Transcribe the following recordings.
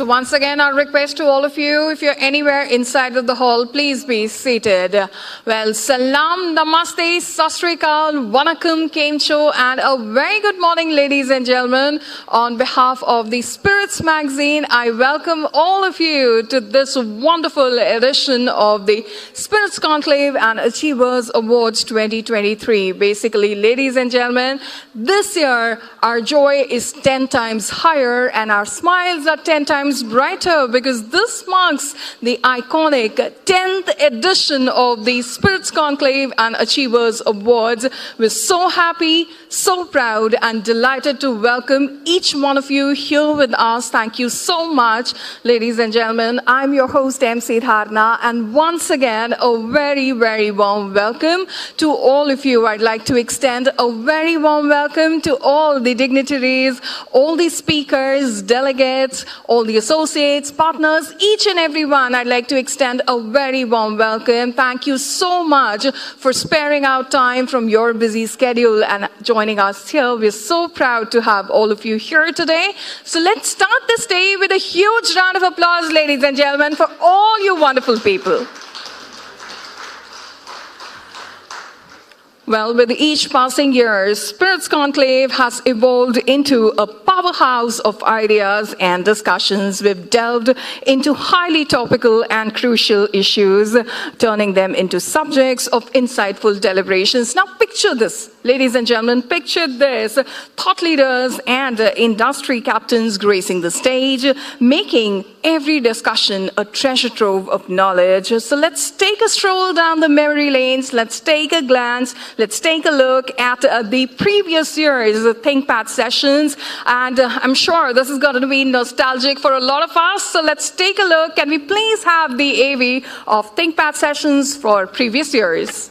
So once again, our request to all of you, if you're anywhere inside of the hall, please be seated. Well, salam, namaste, sat sri akal, vanakkam, kemcho, and a very good morning, ladies and gentlemen. On behalf of the Spiritz magazine, I welcome all of you to this wonderful edition of the Spiritz Conclave and Achievers Awards 2023. Basically, ladies and gentlemen, this year, our joy is 10 times higher and our smiles are 10 times brighter because this marks the iconic 10th edition of the Spiritz Conclave and Achievers Awards. We're so happy, so proud and delighted to welcome each one of you here with us. Thank you so much, ladies and gentlemen. I'm your host, MC Dharna, and once again, a very, very warm welcome to all of you. I'd like to extend a very warm welcome to all the dignitaries, all the speakers, delegates, all the associates, partners, each and every one. I'd like to extend a very warm welcome. Thank you so much for sparing out time from your busy schedule and joining us here. We're so proud to have all of you here today. So let's start this day with a huge round of applause, ladies and gentlemen, for all you wonderful people. Well, with each passing year, Spiritz Conclave has evolved into a powerhouse of ideas and discussions. We've delved into highly topical and crucial issues, turning them into subjects of insightful deliberations. Now picture this, ladies and gentlemen, picture this. Thought leaders and industry captains gracing the stage, making every discussion a treasure trove of knowledge. So let's take a stroll down the memory lanes. Let's take a glance. Let's take a look at the previous year's ThinkPad sessions. And I'm sure this is going to be nostalgic for a lot of us. So let's take a look. Can we please have the AV of ThinkPad sessions for previous years?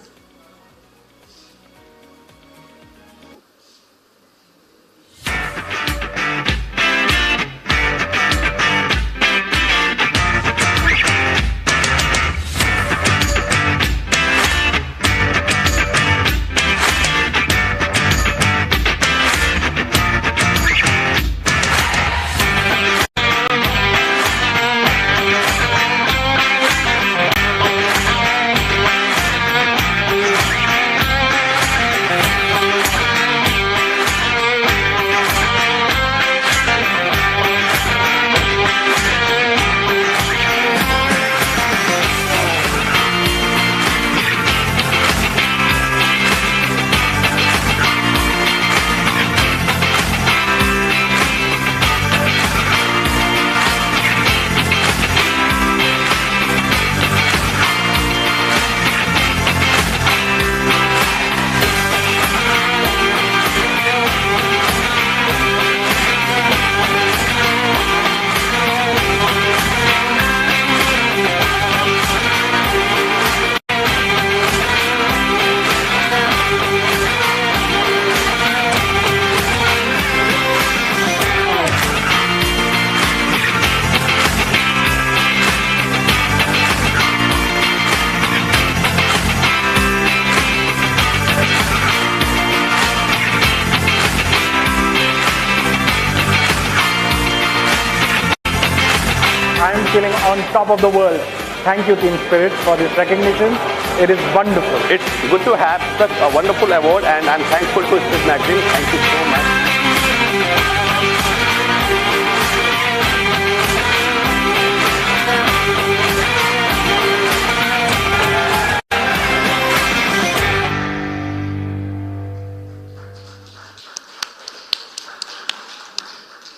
Feeling on top of the world. Thank you, Team Spiritz, for this recognition. It is wonderful. It's good to have such a wonderful award, and I'm thankful to Spiritz magazine. Thank you so much.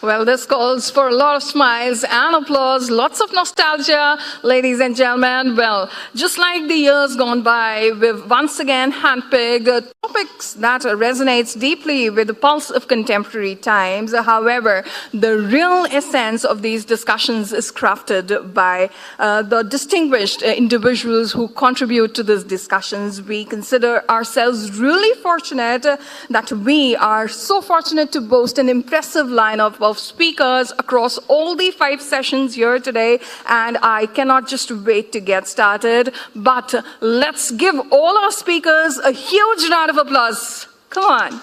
Well, this calls for a lot of smiles and applause, lots of nostalgia, ladies and gentlemen. Well, just like the years gone by, we've once again handpicked topics that resonates deeply with the pulse of contemporary times. However, the real essence of these discussions is crafted by the distinguished individuals who contribute to these discussions. We consider ourselves really fortunate that we are so fortunate to boast an impressive lineup of speakers across all the 5 sessions here today, and I cannot just wait to get started. But let's give all our speakers a huge round of applause. Come on.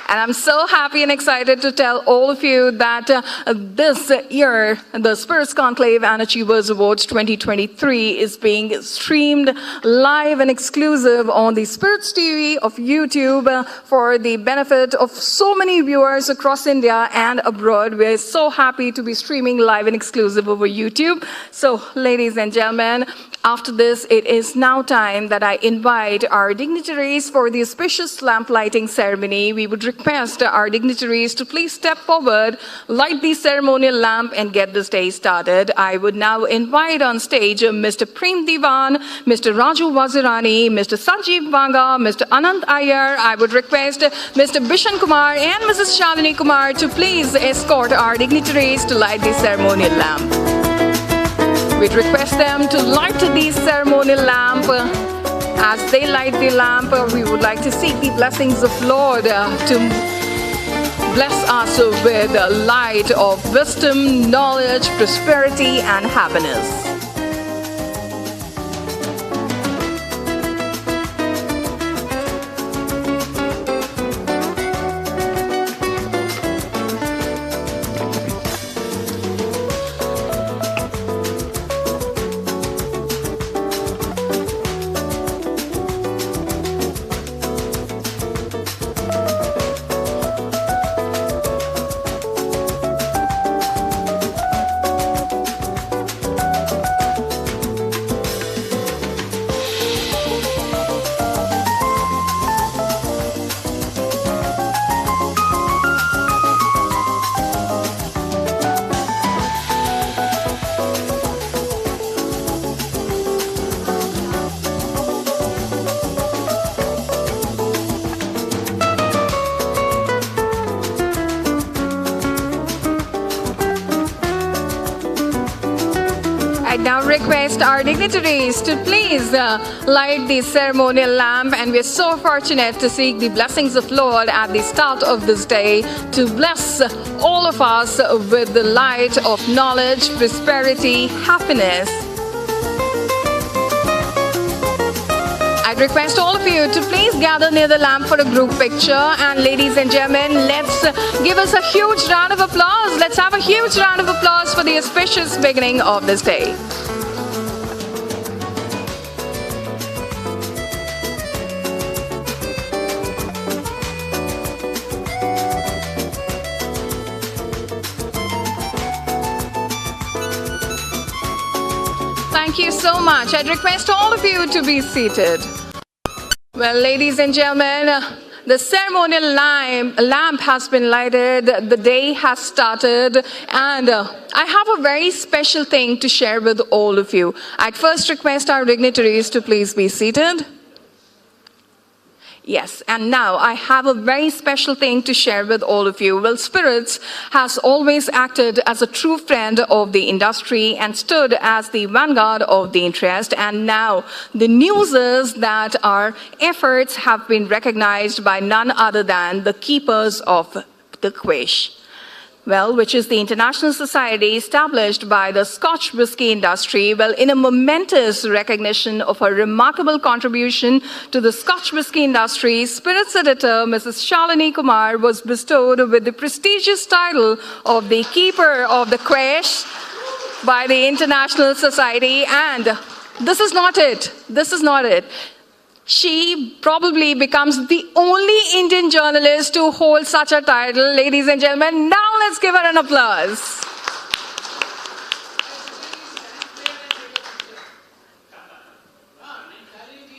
And I'm so happy and excited to tell all of you that this year, the Spiritz Conclave and Achievers Awards 2023 is being streamed live and exclusive on the Spiritz TV of YouTube for the benefit of so many viewers across India and abroad. We're so happy to be streaming live and exclusive over YouTube. So, ladies and gentlemen, after this, it is now time that I invite our dignitaries for the auspicious lamp lighting ceremony. We would request our dignitaries to please step forward, light the ceremonial lamp, and get this day started. I would now invite on stage Mr. Prem Diwan, Mr. Raju Wazirani, Mr. Sanjeev Banga, Mr. Anant Iyer. I would request Mr. Bishan Kumar and Mrs. Shalini Kumar to please escort our dignitaries to light the ceremonial lamp. We'd request them to light the ceremonial lamp. As they light the lamp, we would like to seek the blessings of Lord to bless us with a light of wisdom, knowledge, prosperity, and happiness. Now request our dignitaries to please light the ceremonial lamp, and we're so fortunate to seek the blessings of Lord at the start of this day to bless all of us with the light of knowledge, prosperity, happiness. I'd request all of you to please gather near the lamp for a group picture. And ladies and gentlemen, let's give us a huge round of applause. Let's have a huge round of applause for the auspicious beginning of this day. Thank you so much. I'd request all of you to be seated. Well, ladies and gentlemen, the ceremonial lamp has been lighted, the day has started, and I have a very special thing to share with all of you. I'd first request our dignitaries to please be seated. Yes, and now I have a very special thing to share with all of you. Well, Spiritz has always acted as a true friend of the industry and stood as the vanguard of the interest. And now the news is that our efforts have been recognized by none other than the keepers of the Quish. Well, which is the international society established by the Scotch whisky industry. Well, in a momentous recognition of her remarkable contribution to the Scotch whisky industry, Spiritz editor Mrs. Shalini Kumar was bestowed with the prestigious title of the Keeper of the Quish by the International Society. And this is not it. This is not it. She probably becomes the only Indian journalist to hold such a title. Ladies and gentlemen, now let's give her an applause.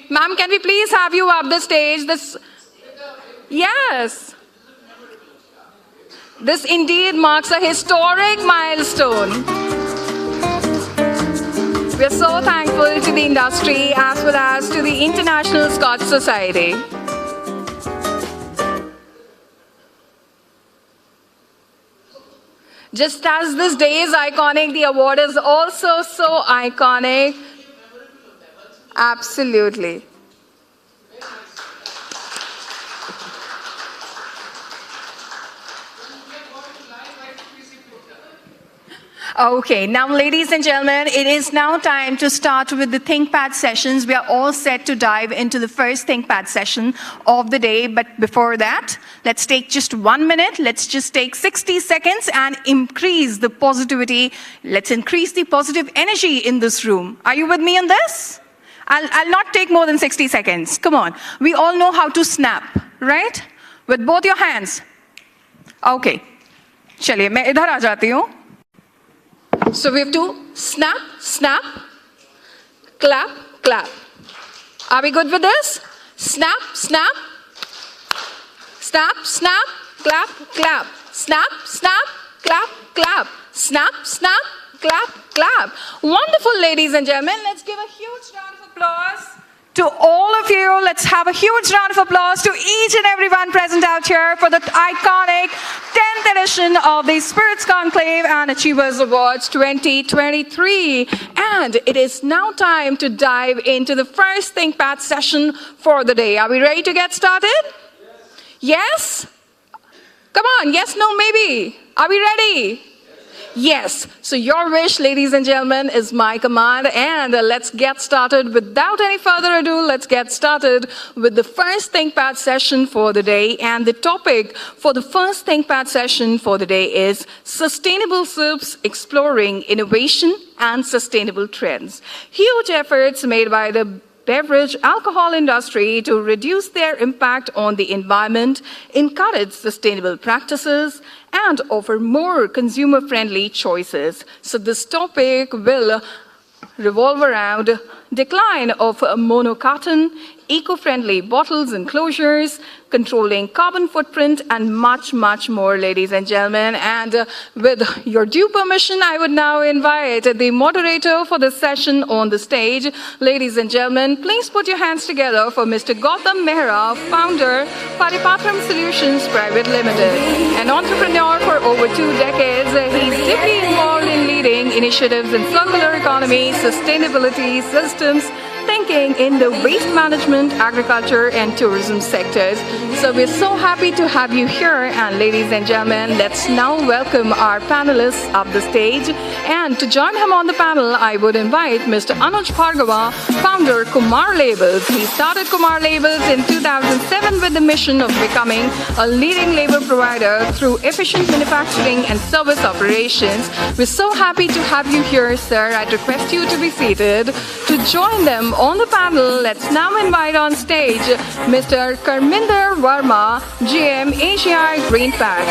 Ma'am, can we please have you up the stage? Yes. This indeed marks a historic milestone. We are so thankful to the industry as well as to the International Scotch Society. Just as this day is iconic, the award is also so iconic. Absolutely. Okay, now ladies and gentlemen, it is now time to start with the ThinkPad sessions. We are all set to dive into the first ThinkPad session of the day. But before that, let's take just 1 minute. Let's just take 60 seconds and increase the positivity. Let's increase the positive energy in this room. Are you with me on this? I'll not take more than 60 seconds. Come on. We all know how to snap, right? With both your hands. Okay. चलिए मैं इधर आ जाती हूँ. So we have to snap, snap, clap, clap. Are we good with this? Snap, snap, snap, snap, clap, clap. Snap, snap, clap, clap. Snap, snap, clap, clap. Wonderful, ladies and gentlemen. Let's give a huge round of applause to all of you. Let's have a huge round of applause to each and everyone present out here for the iconic 10th edition of the Spiritz Conclave and Achievers Awards 2023. And it is now time to dive into the first ThinkPad session for the day. Are we ready to get started? Yes? Come on, yes, no, maybe. Are we ready? Yes. So your wish, ladies and gentlemen, is my command. And let's get started. Without any further ado, let's get started with the first ThinkPad session for the day. And the topic for the first ThinkPad session for the day is Sustainable Soups, Exploring Innovation and Sustainable Trends. Huge efforts made by the beverage alcohol industry to reduce their impact on the environment, encourage sustainable practices, and offer more consumer-friendly choices. So this topic will revolve around decline of mono-carton, eco-friendly bottles and closures, controlling carbon footprint, and much, much more, ladies and gentlemen. And with your due permission, I would now invite the moderator for the session on the stage. Ladies and gentlemen, please put your hands together for Mr. Gautam Mehra, founder, Paripatram Solutions Private Limited. An entrepreneur for over 2 decades, he's deeply involved in leading initiatives in circular economy, sustainability, systems, thinking in the waste management, agriculture, and tourism sectors. So we're so happy to have you here. And ladies and gentlemen, let's now welcome our panelists up the stage. And to join him on the panel, I would invite Mr. Anuj Bhargava, founder, Kumar Labels. He started Kumar Labels in 2007 with the mission of becoming a leading label provider through efficient manufacturing and service operations. We're so happy to have you here, sir. I'd request you to be seated. To join them on the panel, let's now invite on stage Mr. Karninder Verma, GM AGI Greenpac.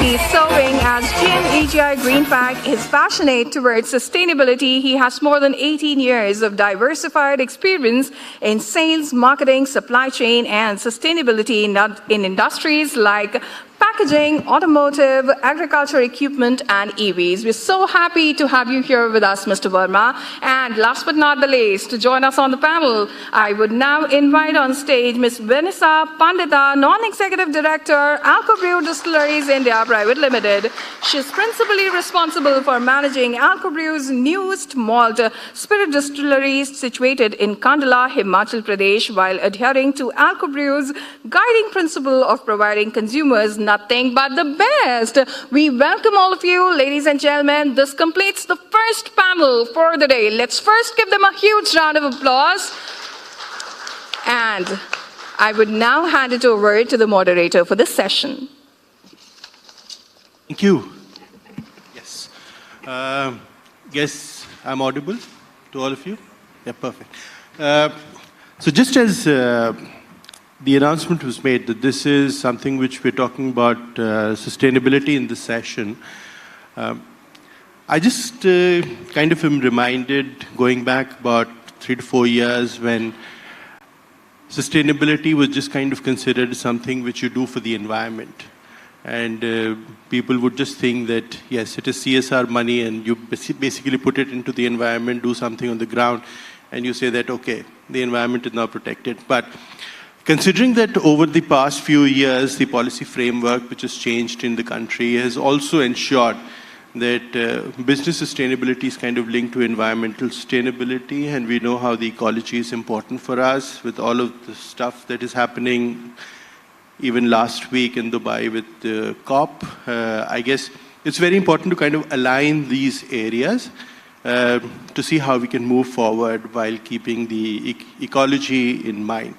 He's serving as GM AGI Greenpac. He's passionate towards sustainability. He has more than 18 years of diversified experience in sales, marketing, supply chain, and sustainability in industries like packaging, automotive, agriculture equipment, and EVs. We're so happy to have you here with us, Mr. Verma. And last but not the least, to join us on the panel, I would now invite on stage Ms. Vanessa, Pandita, Non-Executive Director, Alcobrew Distilleries India Private Limited. She's principally responsible for managing Alcobrew's newest malt spirit distilleries situated in Kandala, Himachal Pradesh, while adhering to Alcobrew's guiding principle of providing consumers nothing but the best. We welcome all of you, ladies and gentlemen. This completes the first panel for the day. Let's first give them a huge round of applause. And I would now hand it over to the moderator for this session. Thank you. Yes. Guess I'm audible to all of you? Yeah, perfect. So just as the announcement was made that this is something which we're talking about sustainability in this session. I just kind of am reminded going back about 3 to 4 years when sustainability was just kind of considered something which you do for the environment. And people would just think that, yes, it is CSR money and you basically put it into the environment, do something on the ground, and you say that, okay, the environment is now protected. But considering that over the past few years, the policy framework which has changed in the country has also ensured that business sustainability is kind of linked to environmental sustainability, and we know how the ecology is important for us with all of the stuff that is happening even last week in Dubai with the COP. I guess it's very important to kind of align these areas to see how we can move forward while keeping the ecology in mind.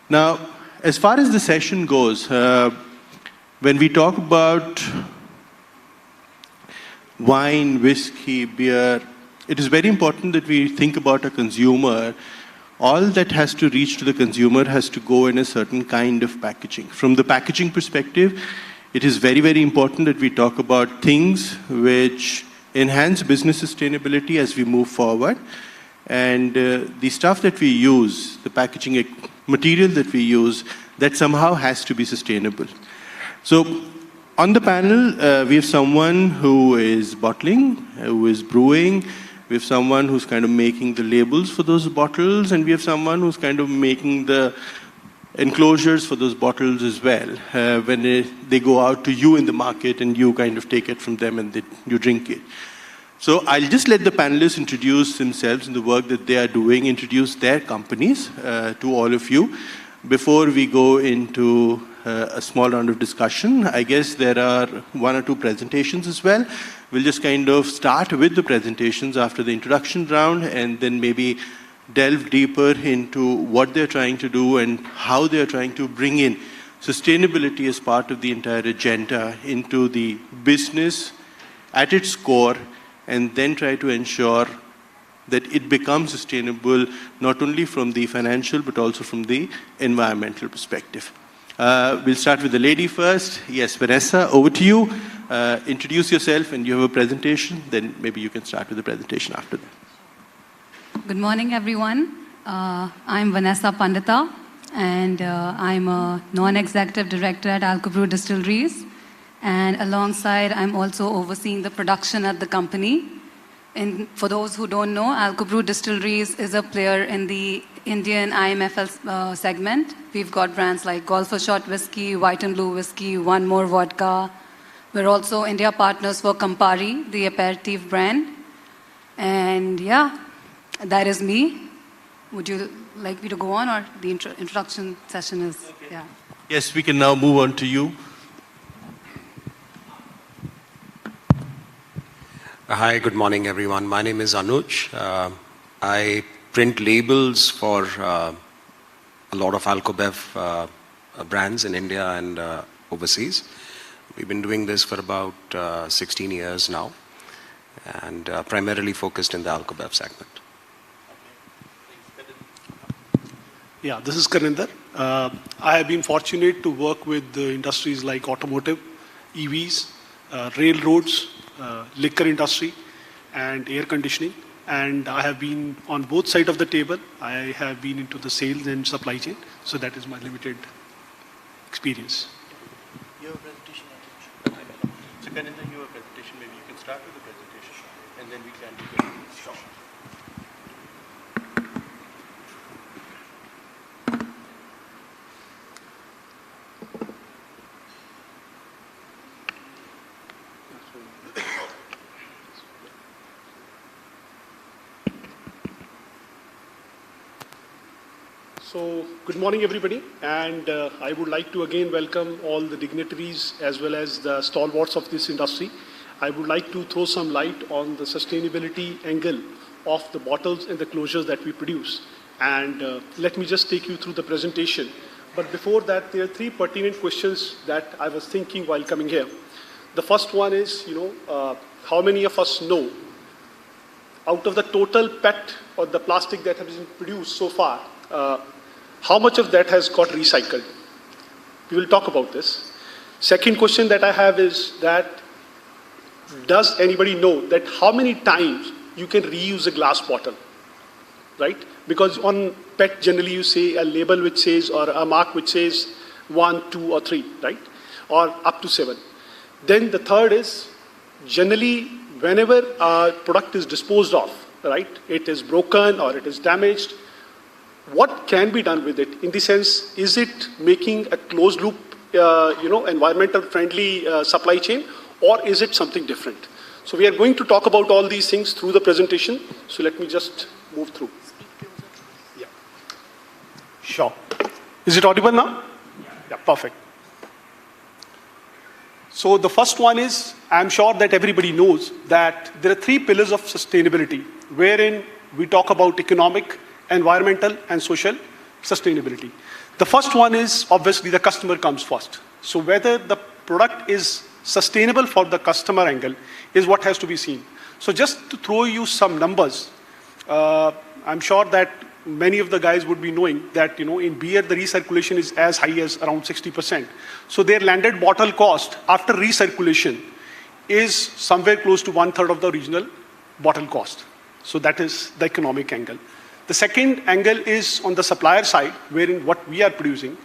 Now, as far as the session goes, when we talk about wine, whiskey, beer, it is very important that we think about a consumer. All that has to reach to the consumer has to go in a certain kind of packaging. From the packaging perspective, it is very, very important that we talk about things which enhance business sustainability as we move forward. And the stuff that we use, the packaging material that we use, that somehow has to be sustainable. So on the panel, we have someone who is bottling, who is brewing. We have someone who's kind of making the labels for those bottles, and we have someone who's kind of making the enclosures for those bottles as well. When they go out to you in the market and you kind of take it from them and you drink it. So I'll just let the panelists introduce themselves and the work that they are doing, introduce their companies to all of you. Before we go into a small round of discussion, I guess there are 1 or 2 presentations as well. We'll just kind of start with the presentations after the introduction round and then maybe delve deeper into what they're trying to do and how they're trying to bring in sustainability as part of the entire agenda into the business at its core, and then try to ensure that it becomes sustainable not only from the financial but also from the environmental perspective. We'll start with the lady first. Yes, Vanessa, over to you. Introduce yourself and you have a presentation, then maybe you can start with the presentation after that. Good morning, everyone. I'm Vanessa Pandita, and I'm a non-executive director at Alcobrew Distilleries. And alongside, I'm also overseeing the production at the company. And for those who don't know, Alcobrew Distilleries is a player in the Indian IMFL segment. We've got brands like Golfer Shot Whiskey, White and Blue Whiskey, One More Vodka. We're also India partners for Campari, the aperitif brand. And yeah, that is me. Would you like me to go on, or the introduction session is, okay. Yeah. Yes, we can now move on to you. Hi, good morning, everyone. My name is Anuj. I print labels for a lot of Alcobrew brands in India and overseas. We've been doing this for about 16 years now, and primarily focused in the Alcobrew segment. Yeah, this is Karninder. I have been fortunate to work with the industries like automotive, EVs, railroads, liquor industry, and air conditioning. And I have been on both sides of the table. I have been into the sales and supply chain. So that is my limited experience. You have a presentation. So Karninder, you have a presentation. Maybe you can start with the presentation, and then we can do the discussion. So, good morning, everybody, and I would like to again welcome all the dignitaries as well as the stalwarts of this industry. I would like to throw some light on the sustainability angle of the bottles and the closures that we produce. And let me just take you through the presentation. But before that, there are 3 pertinent questions that I was thinking while coming here. The first one is, how many of us know out of the total PET or the plastic that has been produced so far, how much of that has got recycled? We will talk about this. Second question that I have is that, does anybody know that how many times you can reuse a glass bottle, right? Because on PET generally you say a label which says, or a mark which says 1, 2 or 3, right? Or up to 7. Then the third is, generally whenever a product is disposed of, right? It is broken or it is damaged, what can be done with it? In the sense, is it making a closed loop, environmental friendly supply chain, or is it something different? So we are going to talk about all these things through the presentation. So let me just move through. Yeah. Sure. Is it audible now? Yeah, perfect. So the first one is, I'm sure that everybody knows that there are 3 pillars of sustainability, wherein we talk about economic, environmental, and social sustainability. The first one is, obviously, the customer comes first. So whether the product is sustainable for the customer angle is what has to be seen. So just to throw you some numbers, I'm sure that many of the guys would be knowing that, in beer, the recirculation is as high as around 60%. So their landed bottle cost after recirculation is somewhere close to 1/3 of the original bottle cost. So that is the economic angle. The second angle is on the supplier side, wherein what we are producing.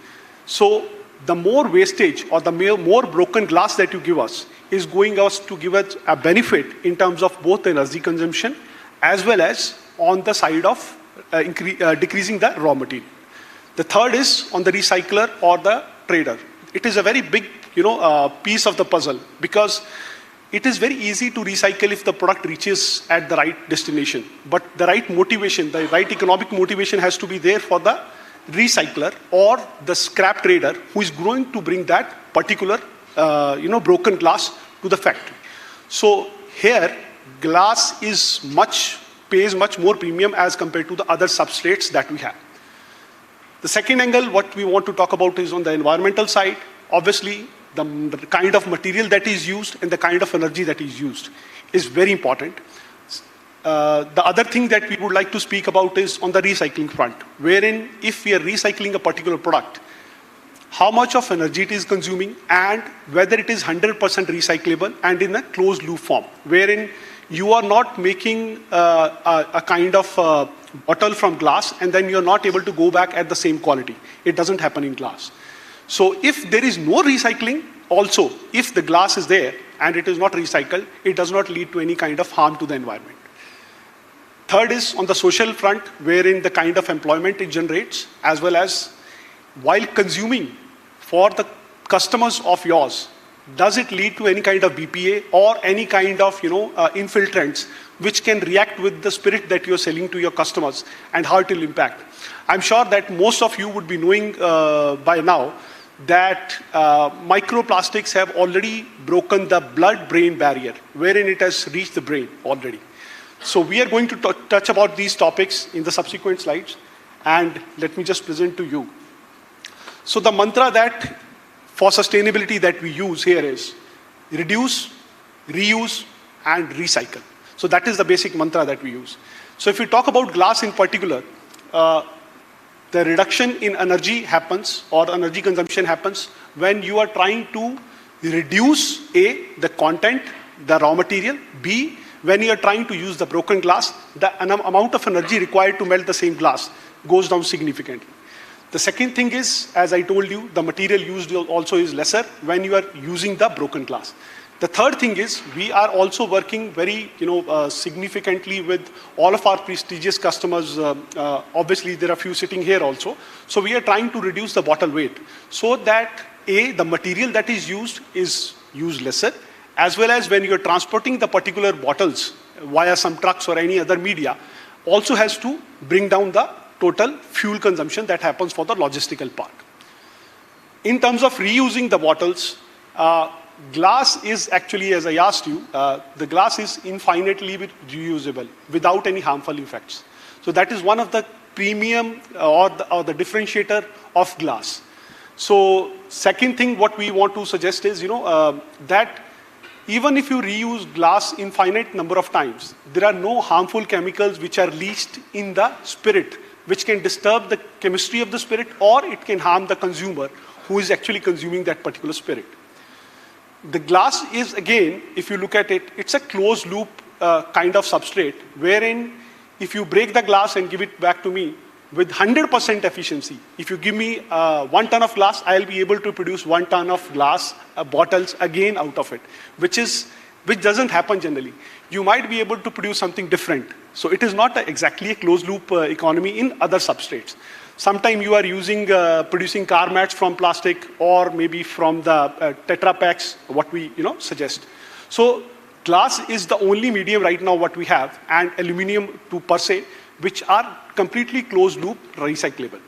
So the more wastage or the more broken glass that you give us is going to give us a benefit in terms of both energy consumption as well as on the side of decreasing the raw material. The third is on the recycler or the trader. It is a very big, piece of the puzzle, because it is very easy to recycle if the product reaches at the right destination. But the right motivation, the right economic motivation has to be there for the recycler or the scrap trader who is going to bring that particular, broken glass to the factory. So here, glass pays much more premium as compared to the other substrates that we have. The second angle, what we want to talk about is on the environmental side. Obviously, the kind of material that is used and the kind of energy that is used is very important. The other thing that we would like to speak about is on the recycling front, wherein if we are recycling a particular product, how much of energy it is consuming and whether it is 100% recyclable and in a closed loop form, wherein you are not making a kind of bottle from glass and then you're not able to go back at the same quality. It doesn't happen in glass. So if there is no recycling, also, if the glass is there and it is not recycled, it does not lead to any kind of harm to the environment. Third is on the social front, wherein the kind of employment it generates, as well as while consuming for the customers of yours, does it lead to any kind of BPA or any kind of, infiltrants which can react with the spirit that you're selling to your customers and how it will impact. I'm sure that most of you would be knowing by now that microplastics have already broken the blood-brain barrier, wherein it has reached the brain already. So we are going to touch about these topics in the subsequent slides, and let me just present to you. So the mantra that for sustainability that we use here is reduce, reuse, and recycle. So that is the basic mantra that we use. So if we talk about glass in particular, the reduction in energy happens, or energy consumption happens, when you are trying to reduce A, the content, the raw material, B, when you are trying to use the broken glass, the amount of energy required to melt the same glass goes down significantly. The second thing is, as I told you, the material used also is lesser when you are using the broken glass. The third thing is, we are also working very, significantly with all of our prestigious customers. Obviously, there are a few sitting here also. So we are trying to reduce the bottle weight so that A, the material that is used lesser, as well as when you are transporting the particular bottles via some trucks or any other media, also has to bring down the total fuel consumption that happens for the logistical part. In terms of reusing the bottles, glass is actually, as I asked you, the glass is infinitely reusable without any harmful effects. So that is one of the premium or the differentiator of glass. So second thing what we want to suggest is, that even if you reuse glass infinite number of times, there are no harmful chemicals which are leached in the spirit, which can disturb the chemistry of the spirit, or it can harm the consumer who is actually consuming that particular spirit. The glass is, again, if you look at it, it's a closed loop kind of substrate, wherein if you break the glass and give it back to me with 100% efficiency, if you give me 1 ton of glass, I'll be able to produce 1 ton of glass bottles again out of it, which doesn't happen generally. You might be able to produce something different. So it is not exactly a closed loop economy in other substrates. Sometimes you are producing car mats from plastic, or maybe from the Tetra Packs, what we suggest. So glass is the only medium right now what we have, and aluminum too per se, which are completely closed loop recyclable.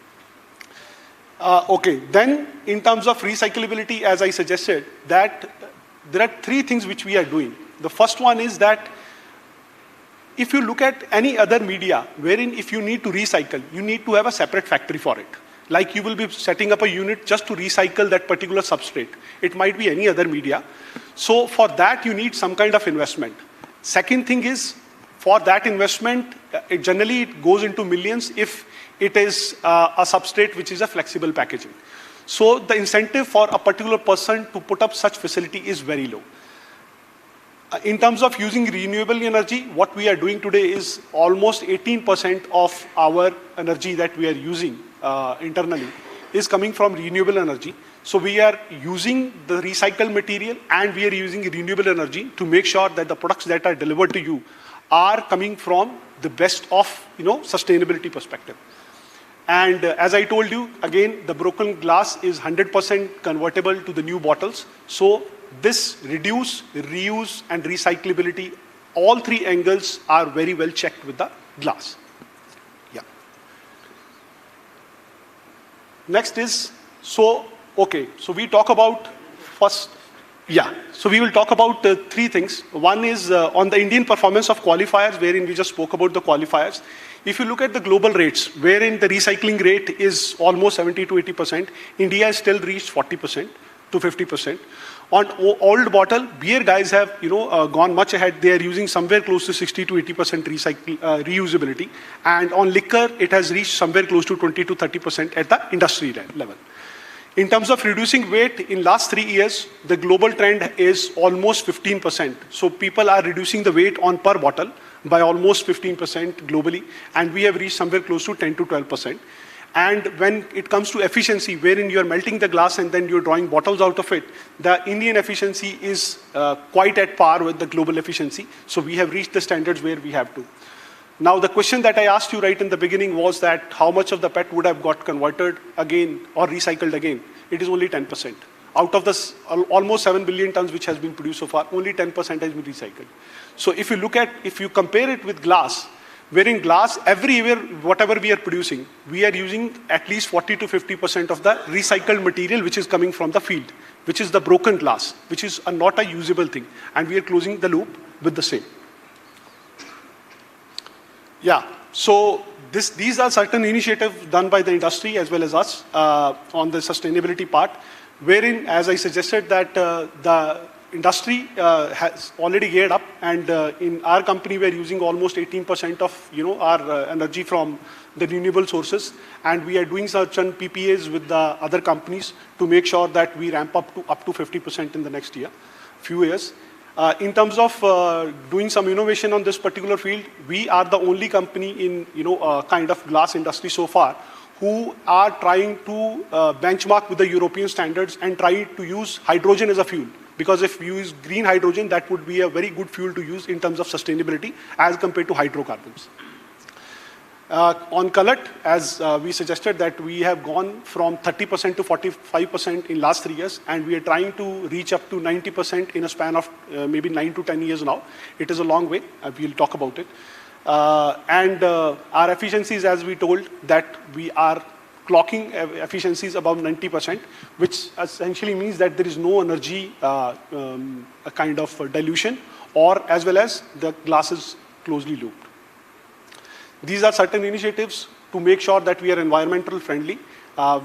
Okay, then in terms of recyclability, as I suggested, that there are three things which we are doing. The first one is that if you look at any other media, wherein if you need to recycle, you need to have a separate factory for it. Like you will be setting up a unit just to recycle that particular substrate. It might be any other media. So for that, you need some kind of investment. Second thing is, for that investment, it generally goes into millions if it is a substrate which is a flexible packaging. So the incentive for a particular person to put up such facility is very low. In terms of using renewable energy, what we are doing today is almost 18% of our energy that we are using internally is coming from renewable energy. So we are using the recycled material and we are using renewable energy to make sure that the products that are delivered to you are coming from the best of sustainability perspective. And as I told you, again, the broken glass is 100% convertible to the new bottles. So this reduce, reuse, and recyclability, all three angles are very well checked with the glass. Yeah. Next is, so we talk about first, so we will talk about three things. One is on the Indian performance of qualifiers, wherein we just spoke about the qualifiers. If you look at the global rates, wherein the recycling rate is almost 70 to 80%, India has still reached 40% to 50%. On old bottle, beer guys have gone much ahead. They are using somewhere close to 60 to 80% reusability. And on liquor, it has reached somewhere close to 20 to 30% at the industry level. In terms of reducing weight, in last 3 years, the global trend is almost 15%. So people are reducing the weight on per bottle by almost 15% globally. And we have reached somewhere close to 10 to 12%. And when it comes to efficiency, wherein you're melting the glass and then you're drawing bottles out of it, the Indian efficiency is quite at par with the global efficiency. So we have reached the standards where we have to. Now, the question that I asked you right in the beginning was that how much of the PET would have got converted again or recycled again? It is only 10%. Out of this almost 7 billion tons which has been produced so far, only 10% has been recycled. So if you compare it with glass, wherein glass, every year, whatever we are producing, we are using at least 40 to 50% of the recycled material which is coming from the field, which is the broken glass, which is not a usable thing. And we are closing the loop with the same. Yeah, so these are certain initiatives done by the industry as well as us on the sustainability part, wherein, as I suggested, that the industry has already geared up, and in our company we are using almost 18% of our energy from the renewable sources, and we are doing certain PPAs with the other companies to make sure that we ramp up to 50% in the next few years. In terms of doing some innovation on this particular field, we are the only company in kind of glass industry so far who are trying to benchmark with the European standards and try to use hydrogen as a fuel. Because if you use green hydrogen, that would be a very good fuel to use in terms of sustainability as compared to hydrocarbons. On cullet, as we suggested, that we have gone from 30% to 45% in last 3 years, and we are trying to reach up to 90% in a span of maybe 9 to 10 years now. It is a long way. We'll talk about it. And our efficiencies, as we told, that we are clocking efficiencies above 90%, which essentially means that there is no energy a kind of dilution, or as well as the glass is closely looped. These are certain initiatives to make sure that we are environmental friendly.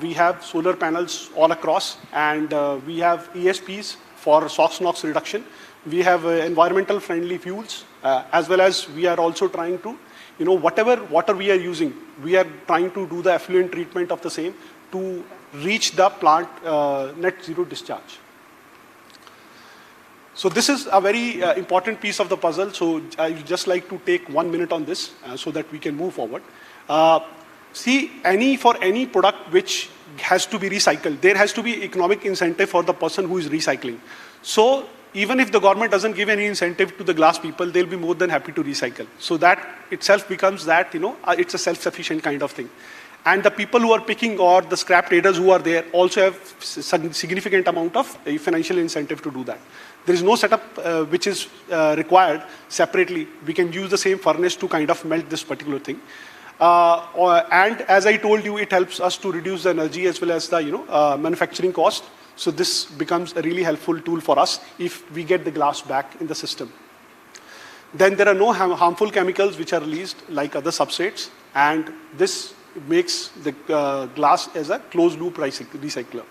We have solar panels all across, and we have ESPs for SOx NOx reduction. We have environmental friendly fuels, as well as we are also trying to, whatever water we are using, we are trying to do the effluent treatment of the same to reach the plant net zero discharge. So this is a very important piece of the puzzle. So I would just like to take 1 minute on this so that we can move forward. See, for any product which has to be recycled, there has to be economic incentive for the person who is recycling. So even if the government doesn't give any incentive to the glass people, they'll be more than happy to recycle. So that itself becomes that, it's a self-sufficient kind of thing. And the people who are picking, or the scrap traders who are there, also have significant amount of financial incentive to do that. There is no setup which is required separately. We can use the same furnace to kind of melt this particular thing. And as I told you, it helps us to reduce the energy as well as the manufacturing cost. So this becomes a really helpful tool for us if we get the glass back in the system. Then there are no harmful chemicals which are released like other substrates, and this makes the glass as a closed loop recycler.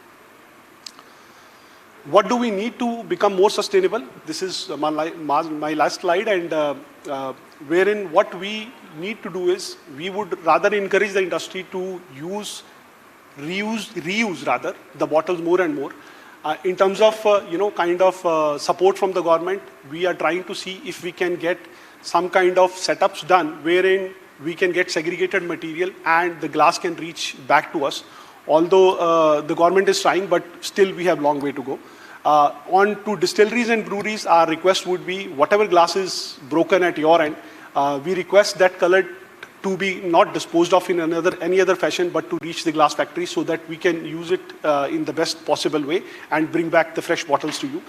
What do we need to become more sustainable? This is my last slide, and wherein what we need to do is we would rather encourage the industry to reuse rather the bottles more and more. In terms of support from the government, we are trying to see if we can get some kind of setups done wherein we can get segregated material and the glass can reach back to us. Although the government is trying, but still we have a long way to go. On to distilleries and breweries, our request would be whatever glass is broken at your end, we request that color to be not disposed of in any other fashion, but to reach the glass factory so that we can use it in the best possible way and bring back the fresh bottles to you.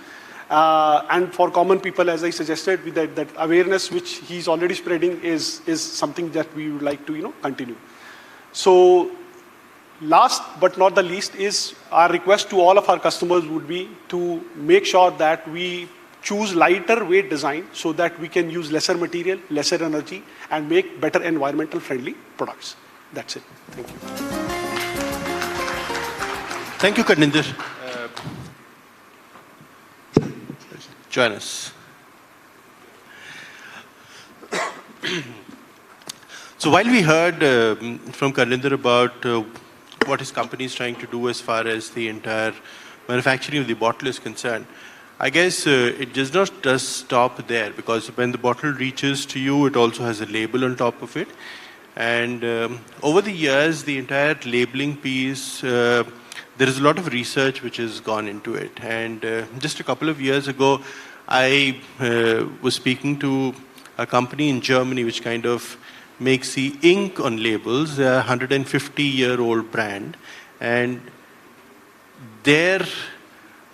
And for common people, as I suggested, with that awareness which he's already spreading is something that we would like to continue. So last but not the least is our request to all of our customers would be to make sure that we choose lighter weight design so that we can use lesser material, lesser energy, and make better environmental friendly products. That's it. Thank you. Thank you, Karninder. Join us. So while we heard from Karninder about what his company is trying to do as far as the entire manufacturing of the bottle is concerned, I guess it does not just stop there, because when the bottle reaches to you, it also has a label on top of it. And over the years, the entire labeling piece, there is a lot of research which has gone into it. And just a couple of years ago, I was speaking to a company in Germany which kind of makes the ink on labels, a 150-year-old brand. And their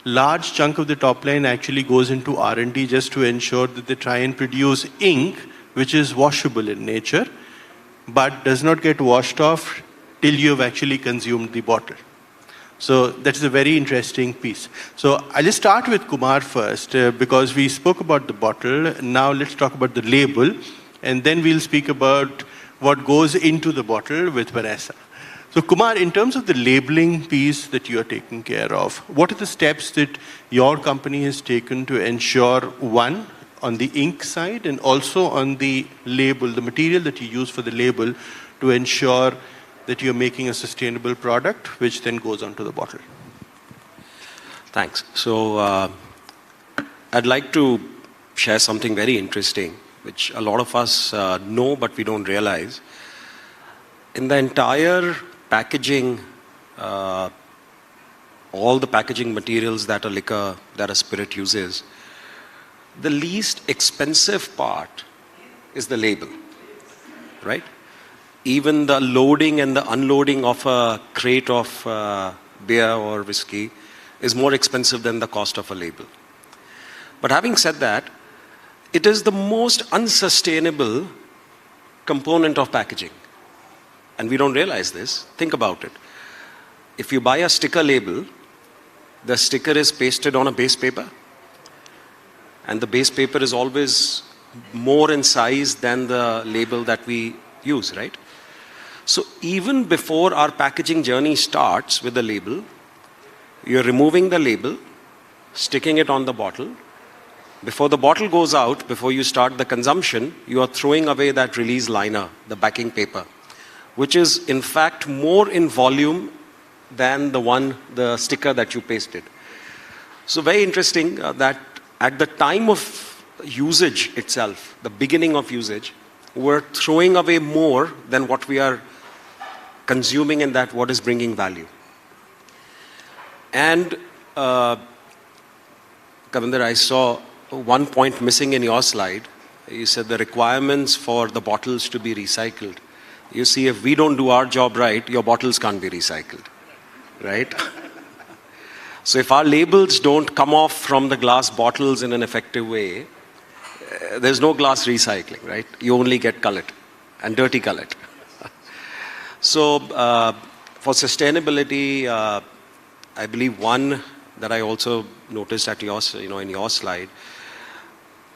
large chunk of the top line actually goes into R&D just to ensure that they try and produce ink which is washable in nature, but does not get washed off till you have actually consumed the bottle. So that is a very interesting piece. So I'll just start with Kumar first, because we spoke about the bottle. Now let's talk about the label, and then we'll speak about what goes into the bottle with Vanessa. So Kumar, in terms of the labeling piece that you are taking care of, what are the steps that your company has taken to ensure, one, on the ink side, and also on the label, the material that you use for the label, to ensure that you're making a sustainable product, which then goes onto the bottle? Thanks. So I'd like to share something very interesting, which a lot of us know, but we don't realize. In the entire packaging, all the packaging materials that a liquor, that a spirit uses, the least expensive part is the label, right? Even the loading and the unloading of a crate of beer or whiskey is more expensive than the cost of a label. But having said that, it is the most unsustainable component of packaging. And we don't realize this. Think about it. If you buy a sticker label, the sticker is pasted on a base paper. And the base paper is always more in size than the label that we use, right? So even before our packaging journey starts with the label, you're removing the label, sticking it on the bottle. Before the bottle goes out, before you start the consumption, you are throwing away that release liner, the backing paper, which is in fact more in volume than the sticker that you pasted. So very interesting that at the time of usage itself, the beginning of usage, we're throwing away more than what we are consuming, and that what is bringing value. And Karninder, I saw one point missing in your slide. You said the requirements for the bottles to be recycled. You see, if we don't do our job right, your bottles can't be recycled, right? So if our labels don't come off from the glass bottles in an effective way, there's no glass recycling, right? You only get cullet and dirty cullet. So for sustainability, I believe one, that I also noticed at your, in your slide.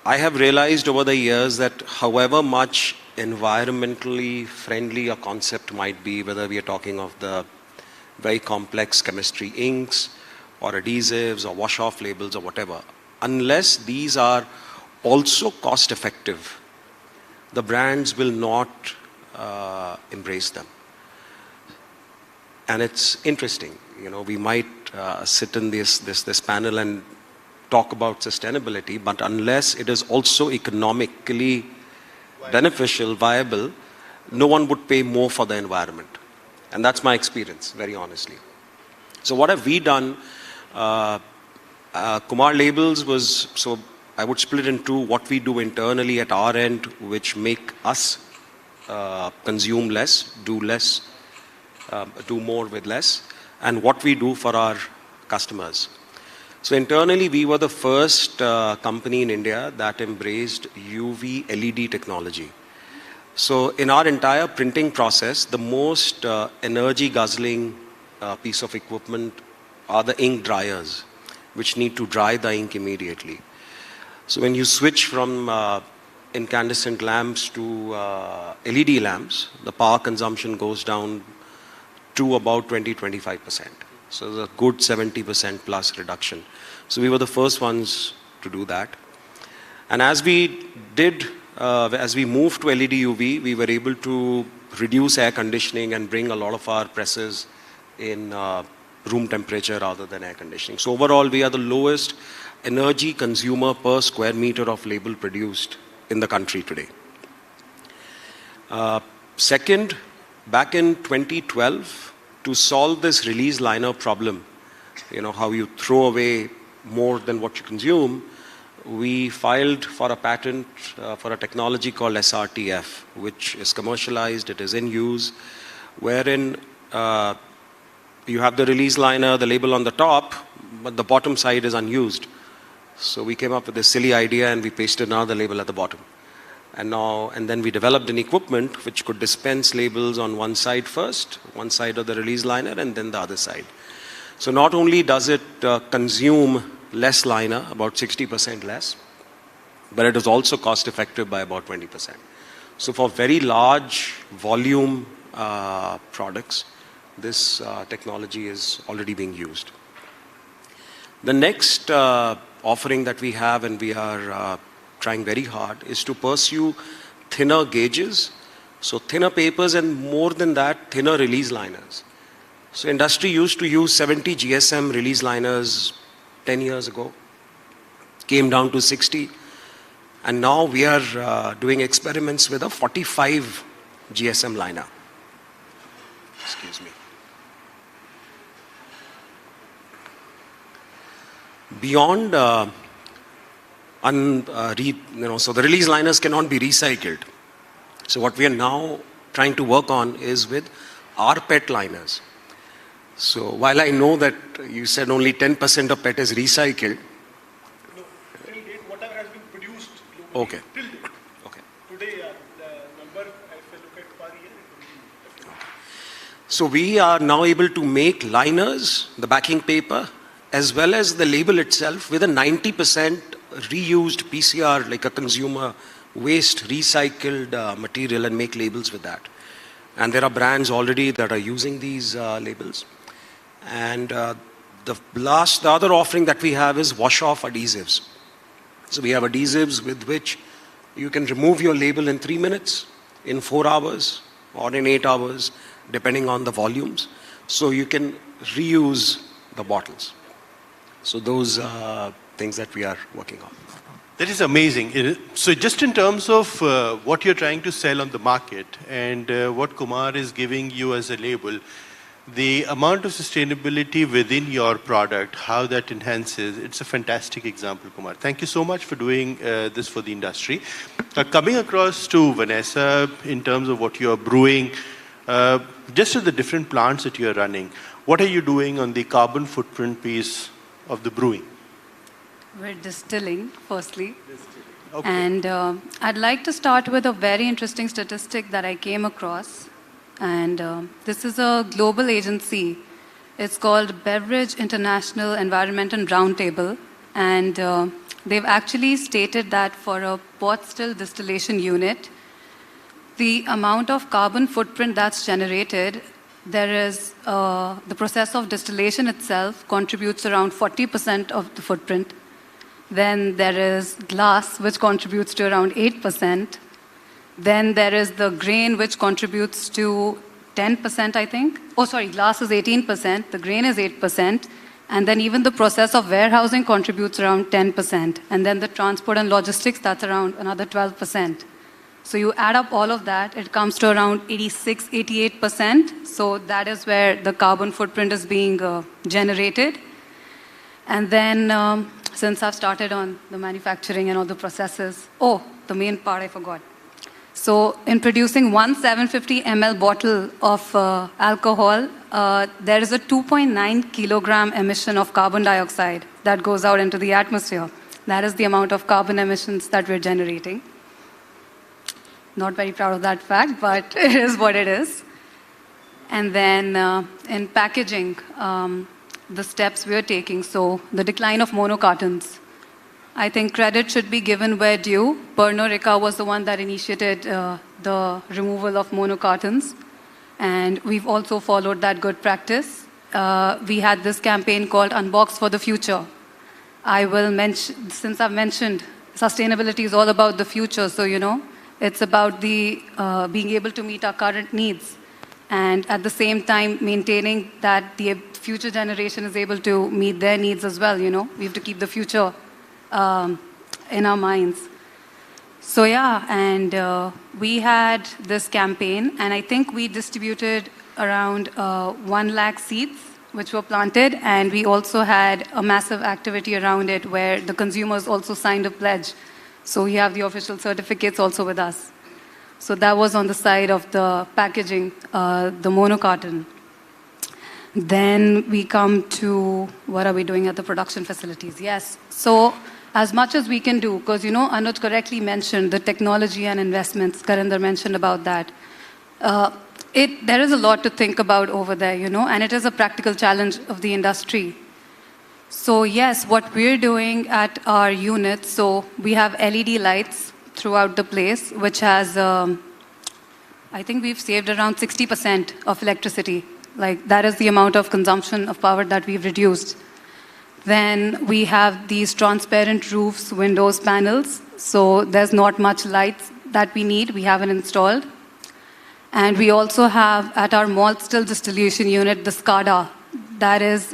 I have realized over the years that however much environmentally friendly a concept might be, whether we are talking of the very complex chemistry inks or adhesives or wash-off labels or whatever, unless these are also cost-effective, the brands will not embrace them. And it's interesting, we might sit in this panel and talk about sustainability, but unless it is also economically beneficial, viable, no one would pay more for the environment. And that's my experience, very honestly. So what have we done? Kumar Labels was, so I would split into what we do internally at our end, which make us consume less, do more with less, and what we do for our customers. So internally, we were the first company in India that embraced UV LED technology. So in our entire printing process, the most energy guzzling piece of equipment are the ink dryers, which need to dry the ink immediately. So when you switch from incandescent lamps to LED lamps, the power consumption goes down to about 20-25%. So there's a good 70% plus reduction. So we were the first ones to do that. And as we moved to LED UV, we were able to reduce air conditioning and bring a lot of our presses in room temperature rather than air conditioning. So overall, we are the lowest energy consumer per square meter of label produced in the country today. Second, back in 2012, to solve this release liner problem, how you throw away more than what you consume, we filed for a patent for a technology called SRTF, which is commercialized, it is in use, wherein you have the release liner, the label on the top, but the bottom side is unused. So we came up with this silly idea and we pasted another label at the bottom. And then we developed an equipment which could dispense labels on one side first, one side of the release liner, and then the other side. So not only does it consume less liner, about 60% less, but it is also cost effective by about 20%. So for very large volume products, this technology is already being used. The next offering that we have, and we are trying very hard, is to pursue thinner gauges, so thinner papers, and more than that, thinner release liners. So industry used to use 70 GSM release liners 10 years ago, came down to 60, and now we are doing experiments with a 45 GSM liner. Excuse me. Beyond so the release liners cannot be recycled. So what we are now trying to work on is with rPET liners. So while I know that you said only 10% of PET is recycled. No, till date, whatever has been produced globally, okay. Till date. Okay. Today, the number, if I look at per year, it will be. So we are now able to make liners, the backing paper, as well as the label itself with a 90% reused PCR, like a consumer waste recycled material, and make labels with that. And there are brands already that are using these labels. And the other offering that we have is wash-off adhesives. So we have adhesives with which you can remove your label in 3 minutes, in 4 hours, or in 8 hours, depending on the volumes. So you can reuse the bottles. So those are things that we are working on. That is amazing. So just in terms of what you're trying to sell on the market and what Kumar is giving you as a label, the amount of sustainability within your product, how that enhances, it's a fantastic example, Kumar. Thank you so much for doing this for the industry. Coming across to Vanessa, in terms of what you're brewing, just at the different plants that you're running, what are you doing on the carbon footprint piece of the brewing? We're distilling, firstly. Okay. And I'd like to start with a very interesting statistic that I came across. And this is a global agency It's called Beverage International Environmental Roundtable. And they've actually stated that for a pot still distillation unit, the amount of carbon footprint that's generated, there is the process of distillation itself contributes around 40% of the footprint. Then there is glass, which contributes to around 8%. Then there is the grain, which contributes to 10%, I think. Oh, sorry, glass is 18%, the grain is 8%, and then even the process of warehousing contributes around 10%. And then the transport and logistics, that's around another 12%. So you add up all of that, it comes to around 86, 88%. So that is where the carbon footprint is being generated. And then, since I've started on the manufacturing and all the processes, oh, the main part I forgot. So in producing one 750 ml bottle of alcohol, there is a 2.9 kilogram emission of carbon dioxide that goes out into the atmosphere. That is the amount of carbon emissions that we're generating. Not very proud of that fact, but it is what it is. And then in packaging, the steps we're taking, so the decline of mono cartons. I think credit should be given where due. Pernod Ricard was the one that initiated the removal of mono cartons, and we've also followed that good practice. We had this campaign called Unbox for the Future. I will mention, since I've mentioned sustainability is all about the future, so it's about the being able to meet our current needs, and at the same time maintaining that the future generation is able to meet their needs as well. We have to keep the future in our minds. So yeah, and we had this campaign, and I think we distributed around 1 lakh seeds which were planted, and we also had a massive activity around it where the consumers also signed a pledge. So we have the official certificates also with us. So that was on the side of the packaging, the mono carton. Then we come to what are we doing at the production facilities? Yes. So as much as we can do, because Anuj correctly mentioned the technology and investments, Karninder mentioned about that. There is a lot to think about over there, and it is a practical challenge of the industry. So yes, what we're doing at our unit, so we have LED lights throughout the place, which has, I think we've saved around 60% of electricity. Like that is the amount of consumption of power that we've reduced. Then we have these transparent roofs, windows, panels. So there's not much lights that we need. We haven't installed. And we also have at our malt still distillation unit, the SCADA. That is,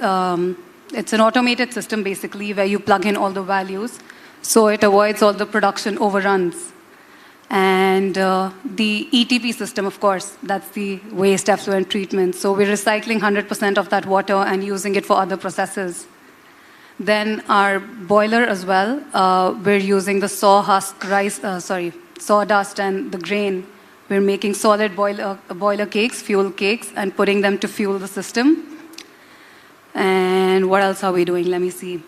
it's an automated system basically where you plug in all the values. So it avoids all the production overruns. And the ETP system, of course, that's the waste effluent treatment. So we're recycling 100% of that water and using it for other processes. Then our boiler as well, we're using the sawdust and the grain. We're making solid boiler cakes, fuel cakes, and putting them to fuel the system. And what else are we doing? Let me see.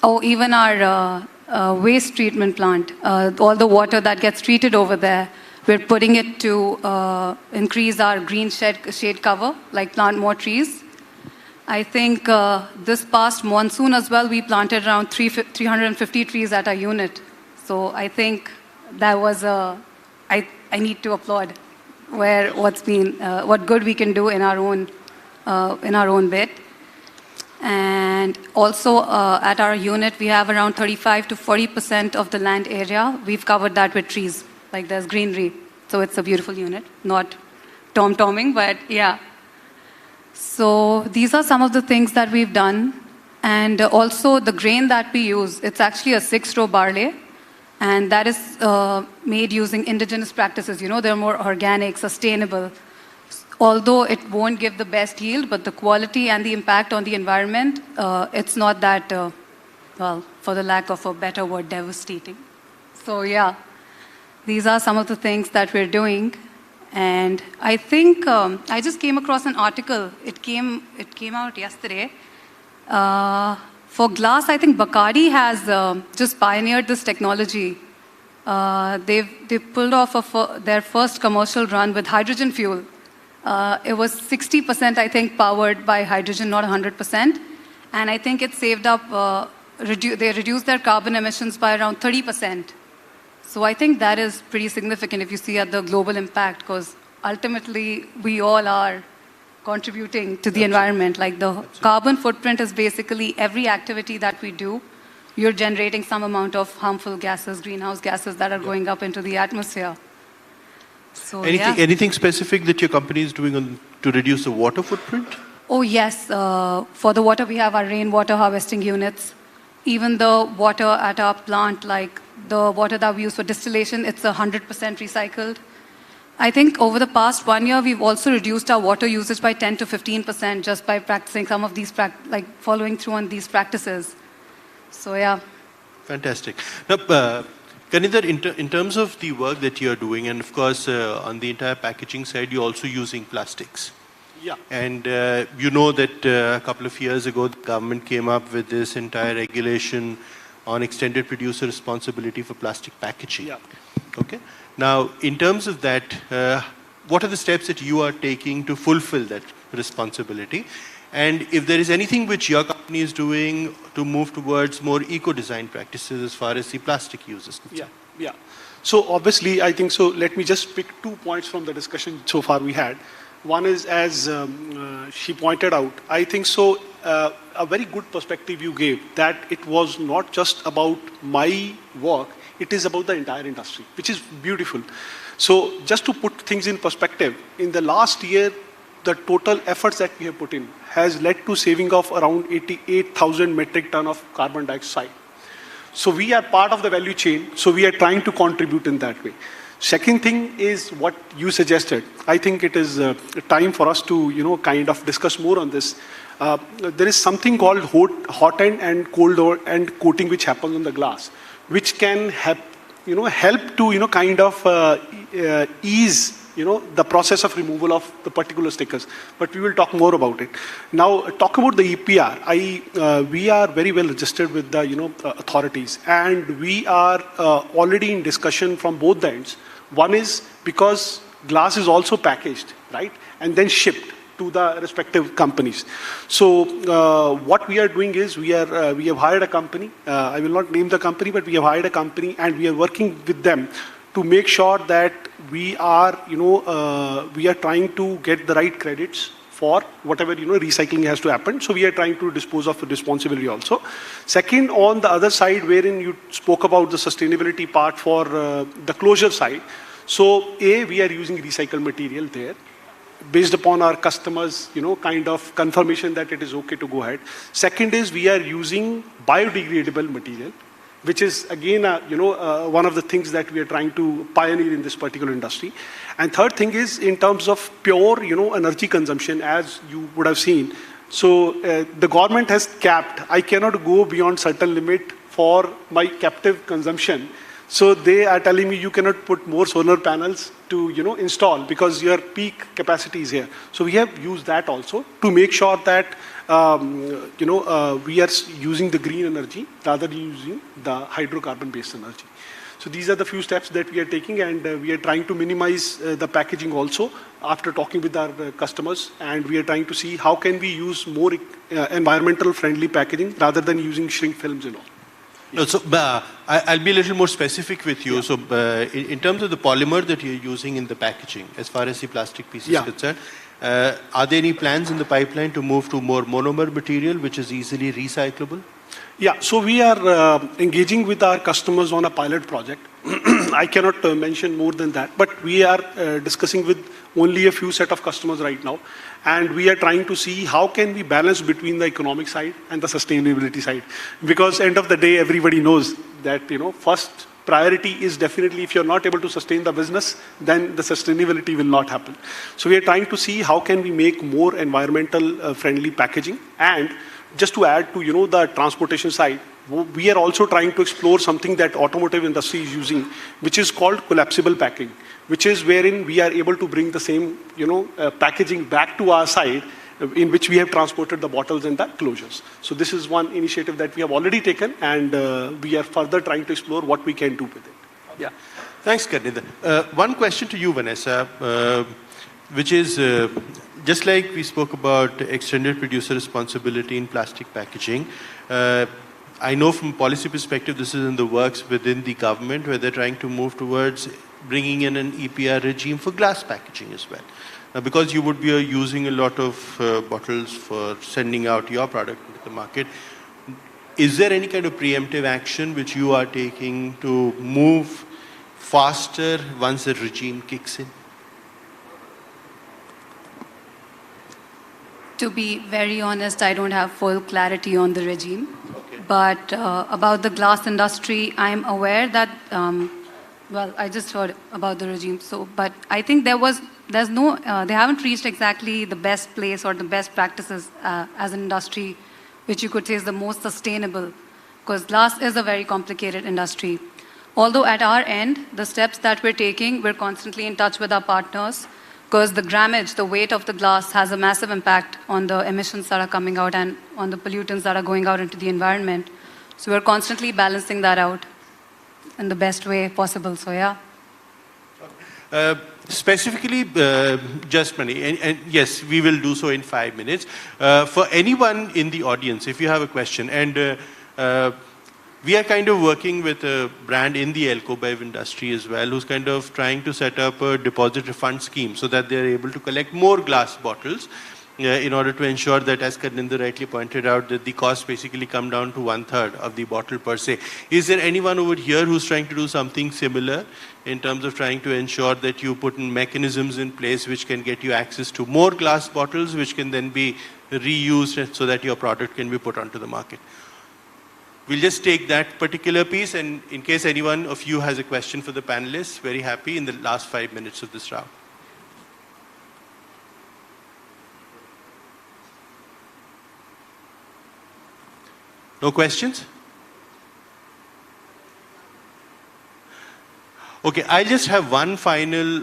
Oh, even our waste treatment plant, all the water that gets treated over there, we're putting it to increase our green shade cover, like plant more trees. I think this past monsoon as well, we planted around 350 trees at our unit. So I think that was I need to applaud what good we can do in our own bit. And also at our unit, we have around 35 to 40% of the land area. We've covered that with trees, like there's greenery. So it's a beautiful unit, not tom-tomming, but yeah. So these are some of the things that we've done. And also the grain that we use, it's actually a 6-row barley. And that is made using indigenous practices. They're more organic, sustainable. Although it won't give the best yield, but the quality and the impact on the environment, it's not that, well, for the lack of a better word, devastating. So yeah, these are some of the things that we're doing. And I think I just came across an article. It came out yesterday. For glass, I think Bacardi has just pioneered this technology. They pulled off their first commercial run with hydrogen fuel. It was 60%, I think, powered by hydrogen, not 100%. And I think it saved up, they reduced their carbon emissions by around 30%. So I think that is pretty significant if you see at the global impact, because ultimately we all are contributing to the environment. Like the carbon footprint is basically every activity that we do, you're generating some amount of harmful gases, greenhouse gases that are going up into the atmosphere. So, anything specific that your company is doing to reduce the water footprint? Oh, yes. For the water, we have our rainwater harvesting units. Even the water at our plant, like the water that we use for distillation, it's 100% recycled. I think over the past 1 year, we've also reduced our water usage by 10 to 15% just by practicing some of these, following through on these practices. So, yeah. Fantastic. Now, Karninder, in terms of the work that you're doing, and of course, on the entire packaging side, you're also using plastics. Yeah. And you know that a couple of years ago, the government came up with this entire regulation on extended producer responsibility for plastic packaging. Yeah. Okay. Now, in terms of that, what are the steps that you are taking to fulfill that responsibility? And if there is anything which your company is doing to move towards more eco-design practices as far as the plastic use is concerned? Yeah. So obviously, I think so. Let me just pick 2 points from the discussion so far we had. One is, as she pointed out, I think so, a very good perspective you gave, that it was not just about my work, it is about the entire industry, which is beautiful. So just to put things in perspective, in the last year, the total efforts that we have put in has led to saving of around 88,000 metric ton of carbon dioxide. So we are part of the value chain, so we are trying to contribute in that way. Second thing is what you suggested. I think it is time for us to, kind of discuss more on this. There is something called hot end and cold end coating which happens on the glass, which can help to, kind of ease, the process of removal of the particular stickers. But we will talk more about it. Now, talk about the EPR. We are very well registered with the, authorities, and we are already in discussion from both the ends. One is because glass is also packaged, right, and then shipped to the respective companies. So what we are doing is we have hired a company. I will not name the company, but we have hired a company, and we are working with them to make sure that we are, we are trying to get the right credits for whatever, recycling has to happen. So we are trying to dispose of the responsibility also. Second, on the other side, wherein you spoke about the sustainability part for the closure side. So we are using recycled material there, based upon our customers, kind of confirmation that it is okay to go ahead. Second is we are using biodegradable material, which is again, one of the things that we are trying to pioneer in this particular industry. And third thing is in terms of pure, energy consumption, as you would have seen. So the government has capped. I cannot go beyond certain limit for my captive consumption. So they are telling me you cannot put more solar panels to, install because your peak capacity is here. So we have used that also to make sure that, we are using the green energy rather than using the hydrocarbon-based energy. So these are the few steps that we are taking, and we are trying to minimize the packaging also after talking with our customers, and we are trying to see how can we use more environmental friendly packaging rather than using shrink films and all. No, so I'll be a little more specific with you. Yeah. So in terms of the polymer that you're using in the packaging, as far as the plastic piece is concerned, are there any plans in the pipeline to move to more monomer material, which is easily recyclable? Yeah, so we are engaging with our customers on a pilot project. I cannot mention more than that, but we are discussing with only a few set of customers right now. And we are trying to see how can we balance between the economic side and the sustainability side. Because end of the day, everybody knows that, first priority is definitely if you're not able to sustain the business, then the sustainability will not happen. So we are trying to see how can we make more environmental friendly packaging. And just to add to, the transportation side, we are also trying to explore something that automotive industry is using, which is called collapsible packing, which is wherein we are able to bring the same, packaging back to our side, in which we have transported the bottles and the closures. So this is one initiative that we have already taken, and we are further trying to explore what we can do with it. Yeah. Thanks, Karninder. One question to you, Vanessa. which is just like we spoke about extended producer responsibility in plastic packaging. I know from policy perspective, this is in the works within the government where they're trying to move towards bringing in an EPR regime for glass packaging as well. Now, because you would be using a lot of bottles for sending out your product into the market, is there any kind of preemptive action which you are taking to move faster once the regime kicks in? To be very honest, I don't have full clarity on the regime. Okay. But about the glass industry, I'm aware that, well, I just heard about the regime. So, but I think they haven't reached exactly the best place or the best practices as an industry, which you could say is the most sustainable, because glass is a very complicated industry. Although at our end, the steps that we're taking, we're constantly in touch with our partners, because the grammage, the weight of the glass has a massive impact on the emissions that are coming out and on the pollutants that are going out into the environment. So we're constantly balancing that out in the best way possible. So yeah. Specifically, just money, and yes, we will do so in 5 minutes. For anyone in the audience, if you have a question, and we are kind of working with a brand in the Alcobrew industry as well, who's kind of trying to set up a deposit refund scheme so that they're able to collect more glass bottles in order to ensure that, as Karninder rightly pointed out, that the costs basically come down to 1/3 of the bottle per se. Is there anyone over here who's trying to do something similar in terms of trying to ensure that you put in mechanisms in place which can get you access to more glass bottles, which can then be reused so that your product can be put onto the market? We'll just take that particular piece, and in case anyone of you has a question for the panelists, very happy in the last 5 minutes of this round. No questions? Okay, I just have one final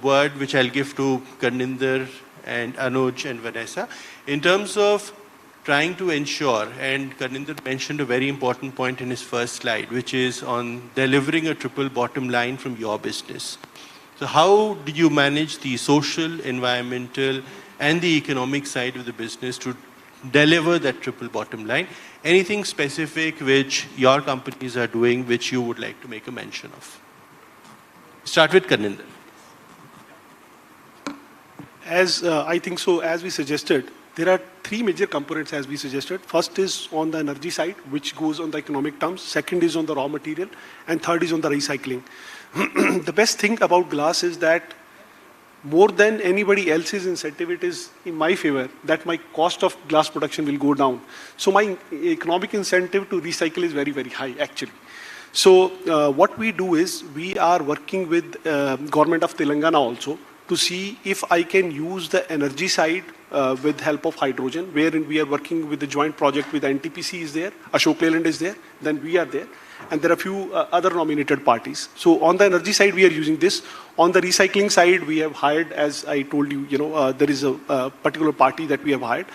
word which I'll give to Karninder and Anuj and Vanessa. In terms of trying to ensure, and Karninder mentioned a very important point in his first slide, which is on delivering a triple bottom line from your business. So how do you manage the social, environmental, and the economic side of the business to deliver that triple bottom line? Anything specific which your companies are doing which you would like to make a mention of? Start with Karninder. I think so, as we suggested, there are three major components as we suggested. First is on the energy side, which goes on the economic terms. Second is on the raw material. And third is on the recycling. The best thing about glass is that more than anybody else's incentive, it is in my favor that my cost of glass production will go down. So my economic incentive to recycle is very, very high, actually. So what we do is we are working with government of Telangana also to see if I can use the energy side with help of hydrogen, wherein we are working with the joint project with NTPC is there, Ashok Leyland is there, then we are there, and there are a few other nominated parties. So on the energy side, we are using this. On the recycling side, we have hired, as I told you, there is a particular party that we have hired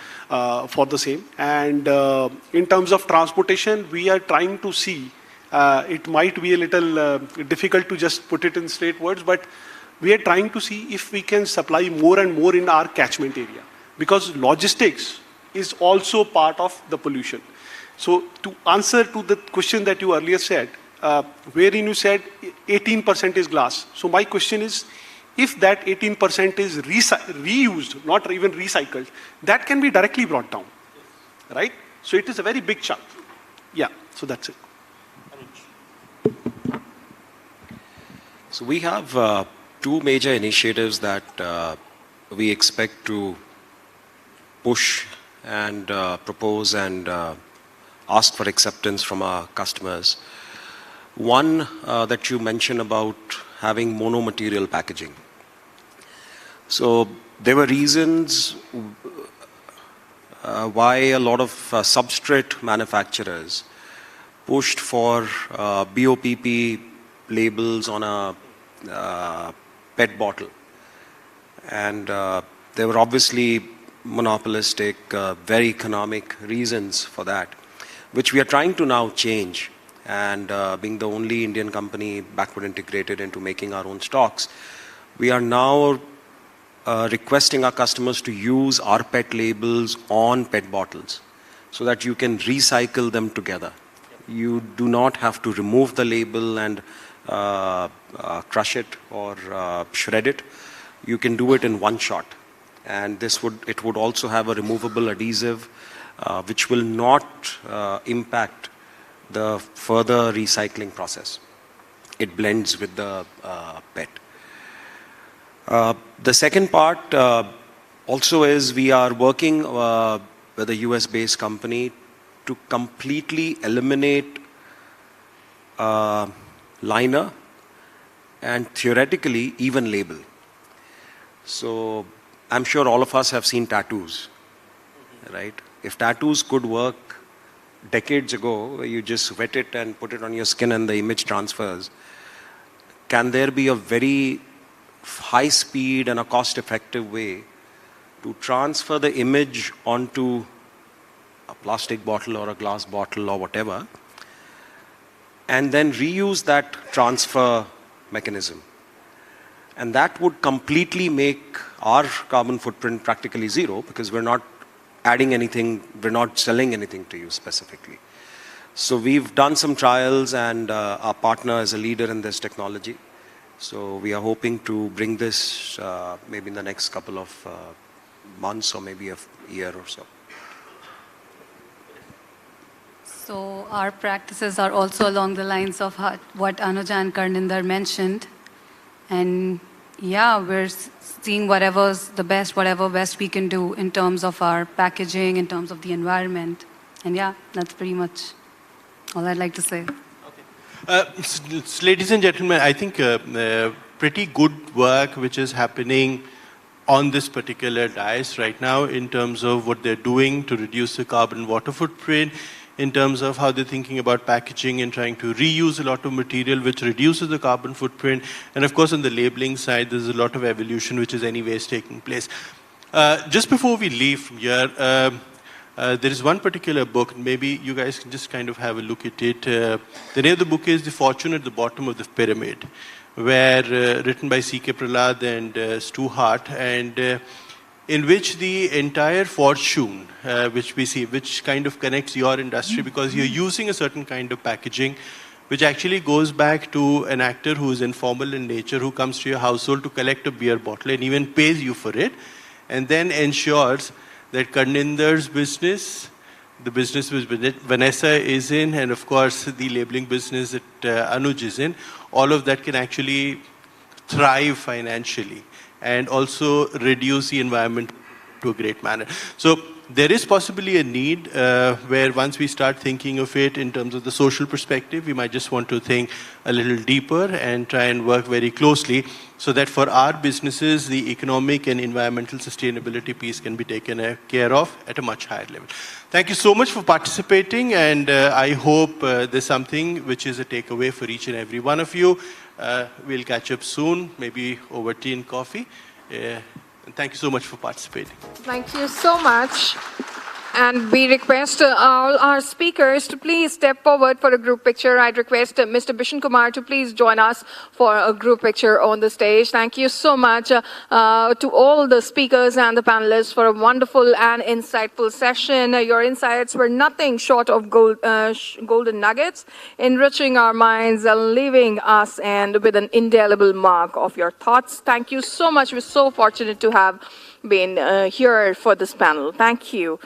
for the same. And in terms of transportation, we are trying to see, it might be a little difficult to just put it in straight words, but we are trying to see if we can supply more and more in our catchment area. Because logistics is also part of the pollution. So to answer to the question that you earlier said, wherein you said 18% is glass. So my question is, if that 18% is reused, not even recycled, that can be directly brought down, right? So it is a very big chunk. Yeah, so that's it. So we have two major initiatives that we expect to push and propose and ask for acceptance from our customers. One that you mentioned about having mono-material packaging. So there were reasons why a lot of substrate manufacturers pushed for BOPP labels on a PET bottle. And there were obviously monopolistic, very economic reasons for that, which we are trying to now change. And being the only Indian company backward integrated into making our own stocks, we are now requesting our customers to use our PET labels on PET bottles so that you can recycle them together. You do not have to remove the label and crush it or shred it. You can do it in one shot. And it would also have a removable adhesive which will not impact the further recycling process. It blends with the PET. The second part also is we are working with a US-based company to completely eliminate liner and theoretically even label. So I'm sure all of us have seen tattoos, right? If tattoos could work decades ago, where you just wet it and put it on your skin and the image transfers, can there be a very high speed and a cost-effective way to transfer the image onto a plastic bottle or a glass bottle or whatever, and then reuse that transfer mechanism? And that would completely make our carbon footprint practically zero, because we're not adding anything, we're not selling anything to you specifically. So we've done some trials, and our partner is a leader in this technology. So we are hoping to bring this maybe in the next couple of months or maybe a year or so. So our practices are also along the lines of what Anuj and Karninder mentioned. And yeah, we're seeing whatever's the best, whatever best we can do in terms of our packaging, in terms of the environment. And yeah, that's pretty much all I'd like to say. Ladies and gentlemen, I think pretty good work which is happening on this particular dais right now in terms of what they're doing to reduce the carbon water footprint, in terms of how they're thinking about packaging and trying to reuse a lot of material which reduces the carbon footprint. And of course, on the labeling side, there's a lot of evolution which is anyways taking place. Just before we leave from here, there is one particular book, maybe you guys can just kind of have a look at it. The name of the book is The Fortune at the Bottom of the Pyramid, where written by C.K. Prahlad and Stu Hart, and in which the entire fortune, which we see, which kind of connects your industry, because you're using a certain kind of packaging, which actually goes back to an actor who is informal in nature, who comes to your household to collect a beer bottle and even pays you for it, and then ensures that Karninder's business, the business which Vanessa is in, and of course the labeling business that Anuj is in, all of that can actually thrive financially and also reduce the environment to a great manner. So there is possibly a need where once we start thinking of it in terms of the social perspective, we might just want to think a little deeper and try and work very closely so that for our businesses, the economic and environmental sustainability piece can be taken care of at a much higher level. Thank you so much for participating, and I hope there's something which is a takeaway for each and every one of you. We'll catch up soon, maybe over tea and coffee. And thank you so much for participating. Thank you so much. And we request all our speakers to please step forward for a group picture. I'd request Mr. Bishan Kumar to please join us for a group picture on the stage. Thank you so much to all the speakers and the panelists for a wonderful and insightful session. Your insights were nothing short of golden nuggets, enriching our minds and leaving us and with an indelible mark of your thoughts. Thank you so much. We're so fortunate to have been here for this panel. Thank you.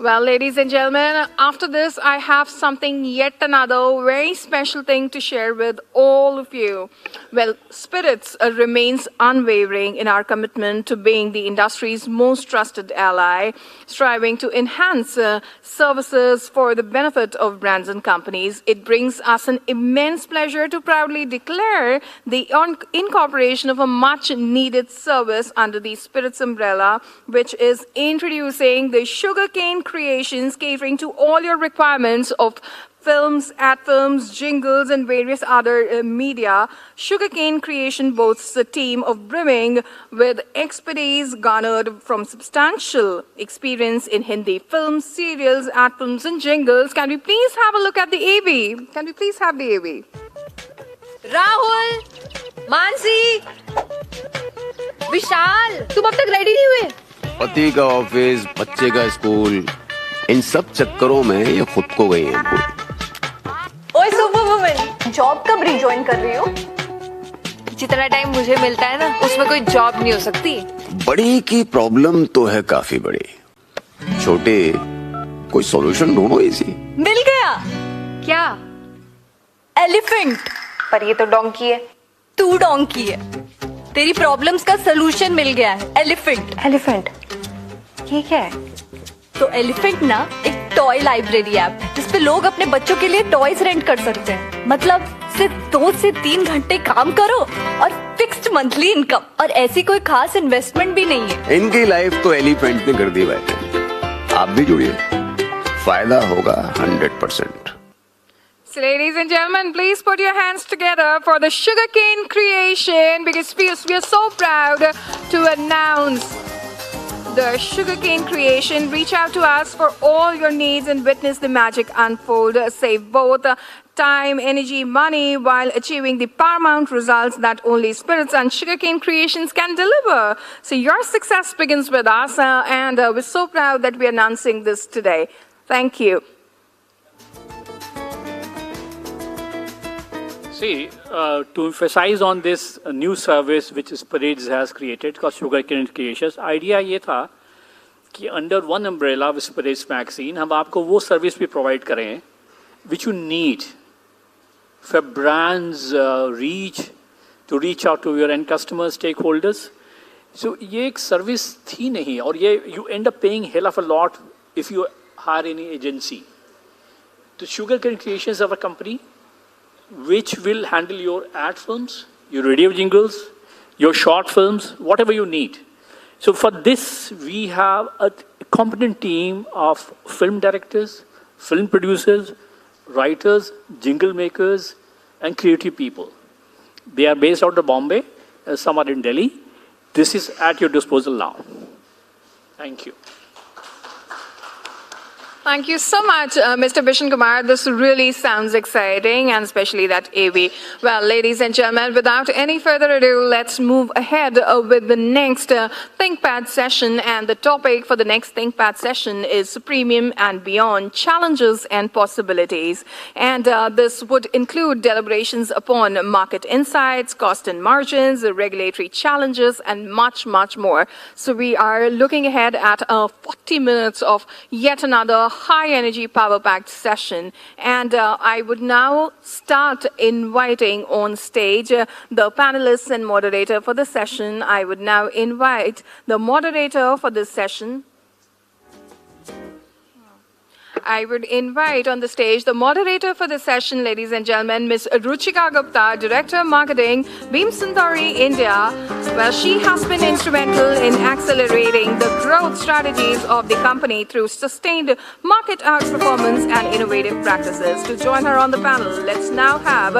Well, ladies and gentlemen, after this, I have something, yet another very special thing to share with all of you. Well, Spiritz remains unwavering in our commitment to being the industry's most trusted ally, striving to enhance services for the benefit of brands and companies. It brings us an immense pleasure to proudly declare the incorporation of a much-needed service under the Spiritz umbrella, which is introducing the sugarcane creations, catering to all your requirements of films, ad films, jingles, and various other media. Sugarcane Creation boasts a team of brimming with expertise garnered from substantial experience in Hindi films, serials, ad films, and jingles. Can we please have a look at the AV? Can we please have the AV? Rahul, Mansi, विशाल, तुम अब तक ready नहीं हुए? पति का office, बच्चे का school, इन सब चक्करों में ये खुद को गई है भूल। ओए सुपरवुमन, जॉब कब रिजॉइन कर रही हो? जितना टाइम मुझे मिलता है ना, उसमें कोई जॉब नहीं हो सकती। बड़ी की प्रॉब्लम तो है काफी बड़ी, छोटे कोई सॉल्यूशन ढूंढो इसी। मिल गया। क्या? एलिफेंट। पर ये तो डोंकी है। तू डोंकी है। तेरी प्रॉब्लम्स का सलूशन मिल गया है। एलिफेंट। एलिफेंट ये क्या है? तो एलिफेंट ना एक टॉय लाइब्रेरी ऐप है जिसपे लोग अपने बच्चों के लिए टॉयज रेंट कर सकते हैं। मतलब सिर्फ 2 से 3 घंटे काम करो और फिक्स्ड मंथली इनकम, और ऐसी कोई खास इन्वेस्टमेंट भी नहीं है। इनकी लाइफ तो एलिफेंट ने कर दी भाई। आप भी जुड़िए, फायदा होगा 100%। So ladies and gentlemen, please put your hands together for the sugarcane creation, because we are so proud to announce the sugarcane creation. Reach out to us for all your needs and witness the magic unfold. Save both time, energy, money while achieving the paramount results that only Spiritz and sugarcane creations can deliver. So your success begins with us, and we're so proud that we're announcing this today. Thank you. See, to emphasize on this new service which Spiritz has created called Sugarcane Creations, idea ये था कि under one umbrella with Spiritz Magazine हम आपको वो service भी provide करें which you need for brands to reach out to your end customers, stakeholders. So ये एक service थी नहीं, और ये you end up paying hell of a lot if you hire any agency. The Sugarcane Creations of a company which will handle your ad films, your radio jingles, your short films, whatever you need. So for this, we have a competent team of film directors, film producers, writers, jingle makers, and creative people. They are based out of Bombay, some are in Delhi. This is at your disposal now. Thank you. Thank you so much, Mr. Bishan Kumar. This really sounds exciting, and especially that AV. Well, ladies and gentlemen, without any further ado, let's move ahead with the next ThinkPad session. And the topic for the next ThinkPad session is Premium and Beyond, Challenges and Possibilities. And this would include deliberations upon market insights, cost and margins, regulatory challenges, and much, much more. So we are looking ahead at 40 minutes of yet another high-energy, power-packed session. And I would now start inviting on stage the panelists and moderator for the session. I would now invite the moderator for this session. I would invite on the stage the moderator for the session, ladies and gentlemen, Ms. Ruchika Gupta, Director Marketing, Suntory, India. Well, she has been instrumental in accelerating the growth strategies of the company through sustained market outperformance and innovative practices. To join her on the panel, let's now have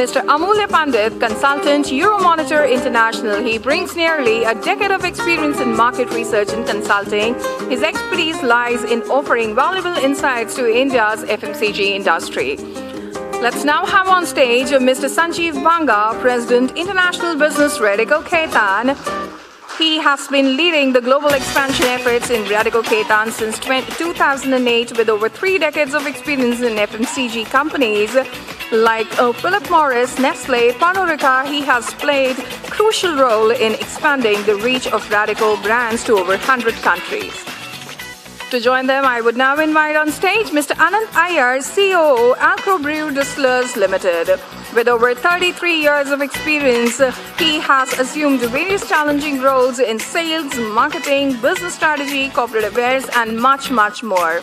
Mr. Amulya Pandit, Consultant, Euromonitor International. He brings nearly a decade of experience in market research and consulting. His expertise lies in offering valuable insights to India's FMCG industry. Let's now have on stage Mr. Sanjeev Banga, President, International Business, Radico, Khaitan. He has been leading the global expansion efforts in Radico, Khaitan since 2008, with over 3 decades of experience in FMCG companies like Philip Morris, Nestle, Panorica. He has played a crucial role in expanding the reach of Radico brands to over 100 countries. To join them, I would now invite on stage Mr. Anand Iyer, CEO, Alcobrew Distilleries Limited. With over 33 years of experience, he has assumed various challenging roles in sales, marketing, business strategy, corporate affairs, and much, much more.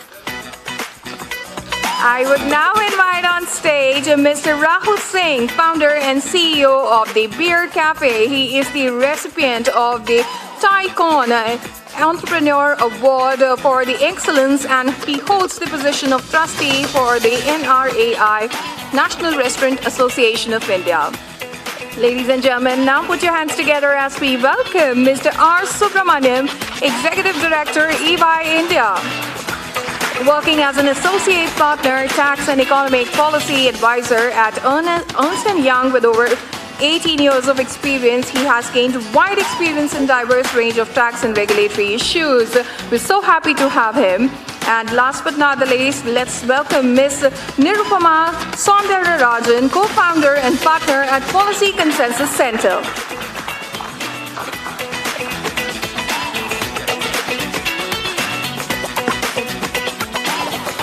I would now invite on stage Mr. Rahul Singh, founder and CEO of the Beer Cafe. He is the recipient of the Tycoon Entrepreneur Award for the excellence, and he holds the position of trustee for the NRAI, National Restaurant Association of India. Ladies and gentlemen, now put your hands together as we welcome Mr. R. Subrahmanyam, Executive Director, EY India. Working as an associate partner, tax and economic policy advisor at Ernst & Young with over 18 years of experience, he has gained wide experience in diverse range of tax and regulatory issues. We're so happy to have him. And last but not the least, let's welcome Ms. Nirupama Soundararajan, co-founder and partner at Policy Consensus Center.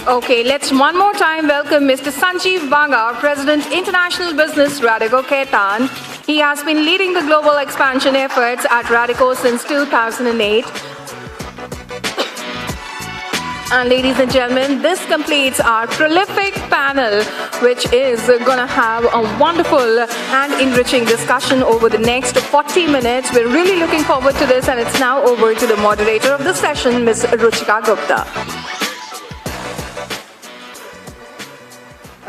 Okay, let's one more time welcome Mr. Sanjeev Banga, President, International Business, Radico, Khaitan. He has been leading the global expansion efforts at Radico since 2008. And ladies and gentlemen, this completes our prolific panel, which is going to have a wonderful and enriching discussion over the next 40 minutes. We're really looking forward to this, and it's now over to the moderator of the session, Ms. Ruchika Gupta.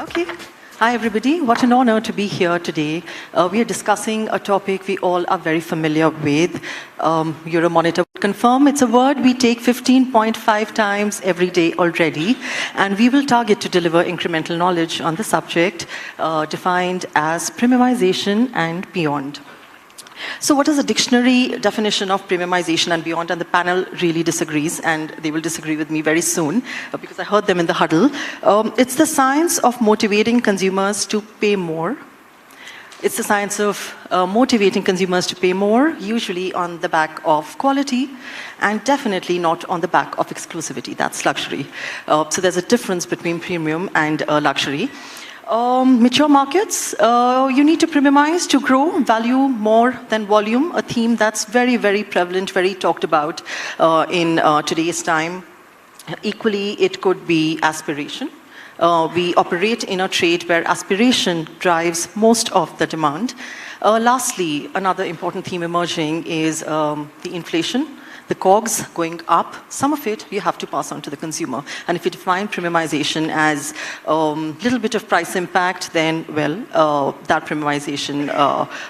Okay. Hi, everybody. What an honor to be here today. We are discussing a topic we all are very familiar with. Euromonitor would confirm it's a word we take 15.5 times every day already, and we will target to deliver incremental knowledge on the subject defined as premiumization and beyond. So what is a dictionary definition of premiumization and beyond? And the panel really disagrees, and they will disagree with me very soon because I heard them in the huddle. It's the science of motivating consumers to pay more. It's the science of motivating consumers to pay more, usually on the back of quality, and definitely not on the back of exclusivity. That's luxury. So there's a difference between premium and luxury. Mature markets, you need to premiumize to grow, value more than volume, a theme that's very, very prevalent, very talked about in today's time. Equally, it could be aspiration. We operate in a trade where aspiration drives most of the demand. Lastly, another important theme emerging is the inflation. The COGS going up, some of it you have to pass on to the consumer. And if you define premiumization as a little bit of price impact, then, well, that premiumization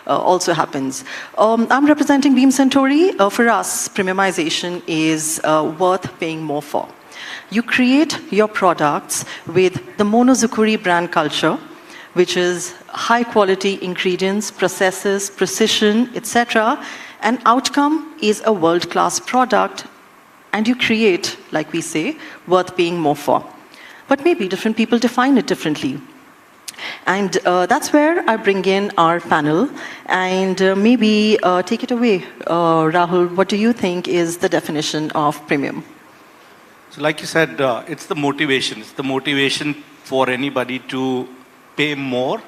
also happens. I'm representing Beam Suntory. For us, premiumization is worth paying more for. You create your products with the Monozukuri brand culture, which is high quality ingredients, processes, precision, etc. An outcome is a world-class product, and you create, like we say, worth paying more for. But maybe different people define it differently. And that's where I bring in our panel, and maybe take it away. Rahul, what do you think is the definition of premium? So like you said, it's the motivation. It's the motivation for anybody to pay more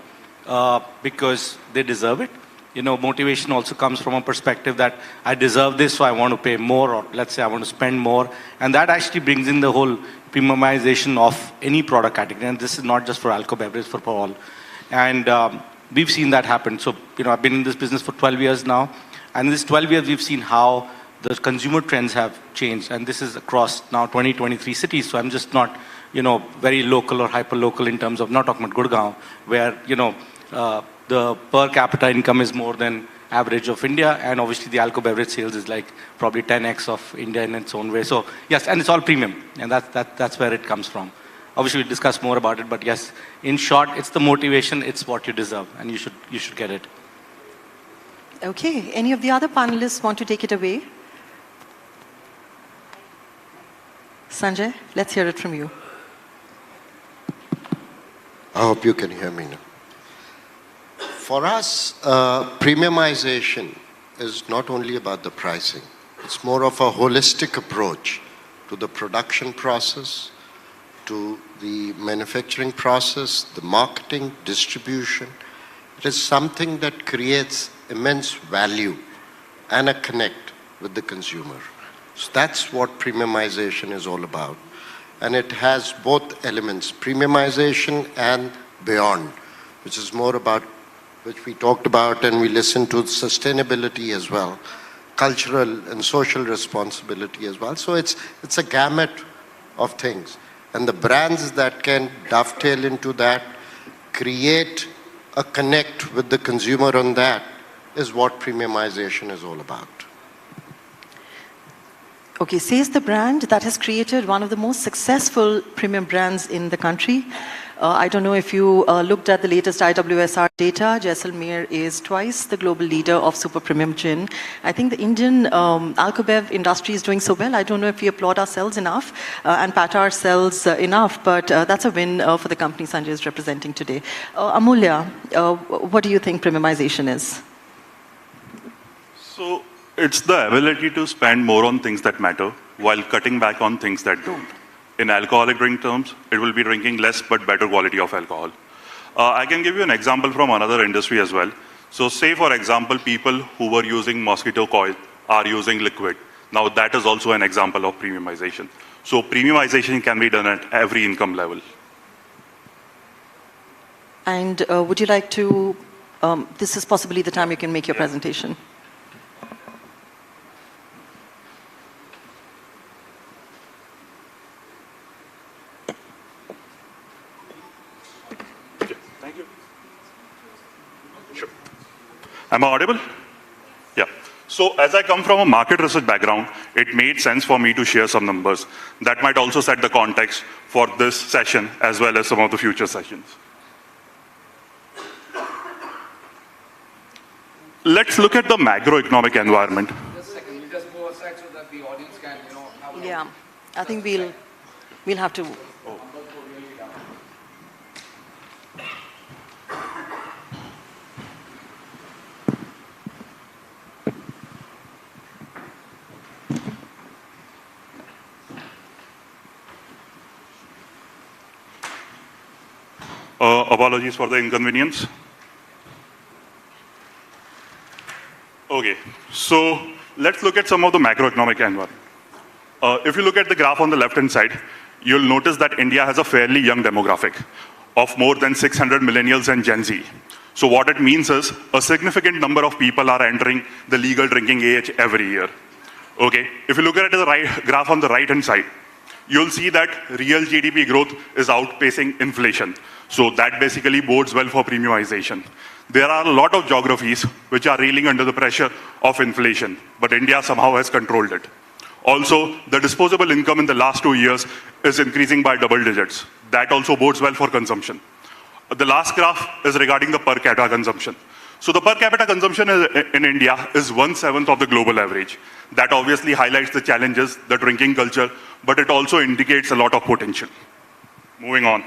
because they deserve it. You know, motivation also comes from a perspective that I deserve this, so I want to pay more, or let's say I want to spend more. And that actually brings in the whole premiumization of any product category. And this is not just for alcohol beverage, for all. And we've seen that happen. So, you know, I've been in this business for 12 years now. And in this 12 years, we've seen how the consumer trends have changed. And this is across now 23 cities. So I'm just not, you know, very local or hyper-local in terms of, not talking about Gurgaon, where, you know, the per capita income is more than average of India, and obviously the alcohol beverage sales is like probably 10x of India in its own way. So yes, and it's all premium, and that's where it comes from. Obviously we'll discuss more about it, but yes, in short, it's the motivation, it's what you deserve, and you should get it. Okay, any of the other panelists want to take it away? Sanjay, let's hear it from you. I hope you can hear me now. For us, premiumization is not only about the pricing. It's more of a holistic approach to the production process, to the manufacturing process, the marketing, distribution. It is something that creates immense value and a connect with the consumer. So that's what premiumization is all about. And it has both elements, premiumization and beyond, which is more about, which we talked about and we listened to, sustainability as well, cultural and social responsibility as well. So it's a gamut of things. And the brands that can dovetail into that, create a connect with the consumer on that, is what premiumization is all about. Okay, says the brand that has created one of the most successful premium brands in the country. I don't know if you looked at the latest IWSR data. Jaisalmer is twice the global leader of super premium gin. I think the Indian Alcobev industry is doing so well. I don't know if we applaud ourselves enough and pat ourselves enough, but that's a win for the company Sanjay is representing today. Amulya, what do you think premiumization is? So it's the ability to spend more on things that matter while cutting back on things that don't. In alcoholic drink terms, it will be drinking less but better quality of alcohol. I can give you an example from another industry as well. So say, for example, people who were using mosquito coil are using liquid. Now that is also an example of premiumization. So premiumization can be done at every income level. And would you like to, this is possibly the time you can make your presentation. Am I audible? Yeah. So as I come from a market research background, it made sense for me to share some numbers. That might also set the context for this session as well as some of the future sessions. Let's look at the macroeconomic environment. Just a second, we'll just go aside so that the audience can, have a Yeah, I think we'll have to. Apologies for the inconvenience. Okay, so let's look at some of the macroeconomic environment. If you look at the graph on the left-hand side, you'll notice that India has a fairly young demographic of more than 600 millennials and Gen Z. So what it means is a significant number of people are entering the legal drinking age every year. Okay, if you look at the graph on the right-hand side, you'll see that real GDP growth is outpacing inflation. So that basically bodes well for premiumization. There are a lot of geographies which are reeling under the pressure of inflation, but India somehow has controlled it. Also, the disposable income in the last 2 years is increasing by double digits. That also bodes well for consumption. The last graph is regarding the per capita consumption. So the per capita consumption in India is 1/7 of the global average. That obviously highlights the challenges, the drinking culture, but it also indicates a lot of potential. Moving on.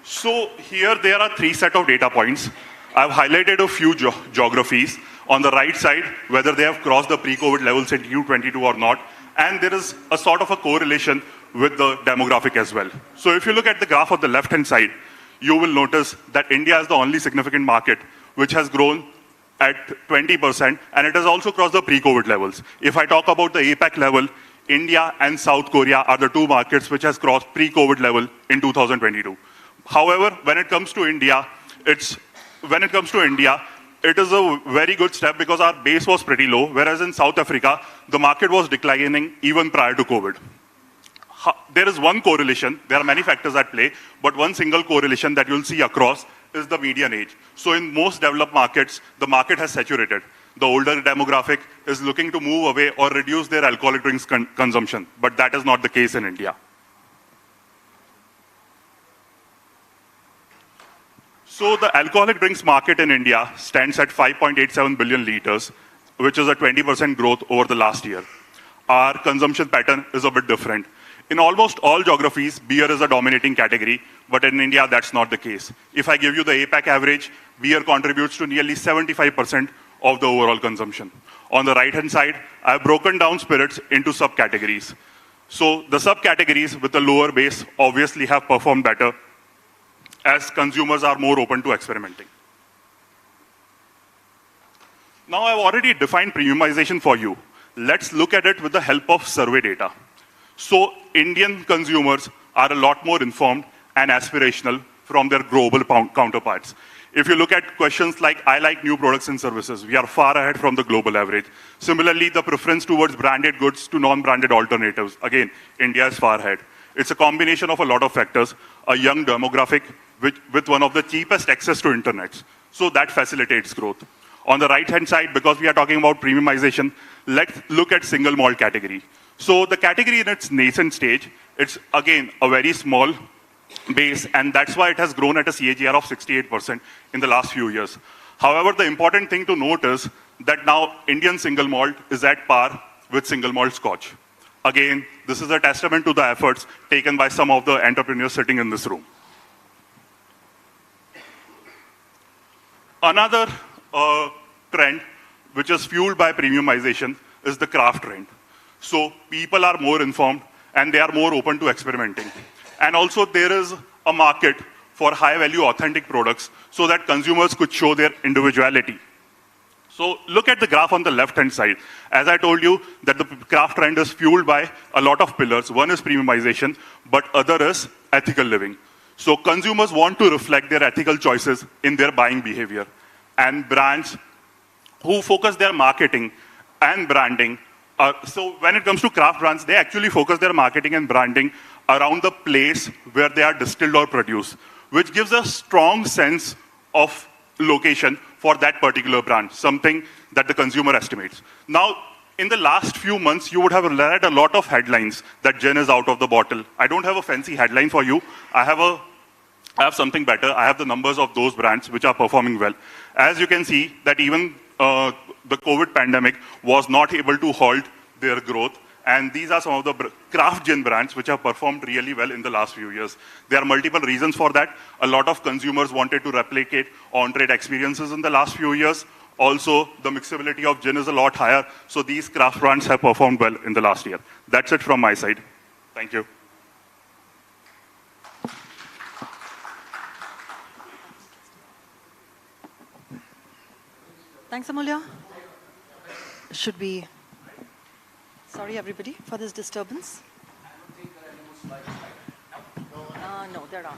So here there are 3 sets of data points. I've highlighted a few geographies. On the right side, whether they have crossed the pre-COVID levels in 2022 or not. And there is a sort of a correlation with the demographic as well. So if you look at the graph on the left-hand side, you will notice that India is the only significant market which has grown at 20%, and it has also crossed the pre-COVID levels. If I talk about the APAC level, India and South Korea are the 2 markets which has crossed pre-COVID level in 2022. However, when it comes to India, it is a very good step because our base was pretty low, whereas in South Africa, the market was declining even prior to COVID. There is one correlation, there are many factors at play, but one single correlation that you'll see across is the median age. So in most developed markets, the market has saturated. The older demographic is looking to move away or reduce their alcoholic drinks consumption, but that is not the case in India. So the alcoholic drinks market in India stands at 5.87 billion liters, which is a 20% growth over the last year. Our consumption pattern is a bit different. In almost all geographies, beer is a dominating category, but in India, that's not the case. If I give you the APAC average, beer contributes to nearly 75% of the overall consumption. On the right-hand side, I've broken down spirits into subcategories. So the subcategories with the lower base obviously have performed better as consumers are more open to experimenting. Now I've already defined premiumization for you. Let's look at it with the help of survey data. So Indian consumers are a lot more informed and aspirational from their global counterparts. If you look at questions like, I like new products and services, we are far ahead from the global average. Similarly, the preference towards branded goods to non-branded alternatives, again, India is far ahead. It's a combination of a lot of factors, a young demographic with one of the cheapest access to internet. So that facilitates growth. On the right-hand side, because we are talking about premiumization, let's look at single malt category. So the category in its nascent stage, it's again a very small base, and that's why it has grown at a CAGR of 68% in the last few years. However, the important thing to note is that now Indian single malt is at par with single malt scotch. Again, this is a testament to the efforts taken by some of the entrepreneurs sitting in this room. Another trend, which is fueled by premiumization, is the craft trend. So people are more informed and they are more open to experimenting. And also there is a market for high-value authentic products so that consumers could show their individuality. So look at the graph on the left-hand side. As I told you, that the craft trend is fueled by a lot of pillars. One is premiumization, but other is ethical living. So consumers want to reflect their ethical choices in their buying behavior. And brands who focus their marketing and branding, so when it comes to craft brands, they actually focus their marketing and branding around the place where they are distilled or produced, which gives a strong sense of location for that particular brand, something that the consumer estimates. Now, in the last few months, you would have read a lot of headlines that gin is out of the bottle. I don't have a fancy headline for you. I have something better. I have the numbers of those brands which are performing well. As you can see, that even the COVID pandemic was not able to halt their growth. And these are some of the craft gin brands which have performed really well in the last few years. There are multiple reasons for that. A lot of consumers wanted to replicate on-trade experiences in the last few years. Also, the mixability of gin is a lot higher. So these craft brands have performed well in the last year. That's it from my side. Thank you. Thanks, Amulya. Should we... Sorry, everybody, for this disturbance. No, there aren't.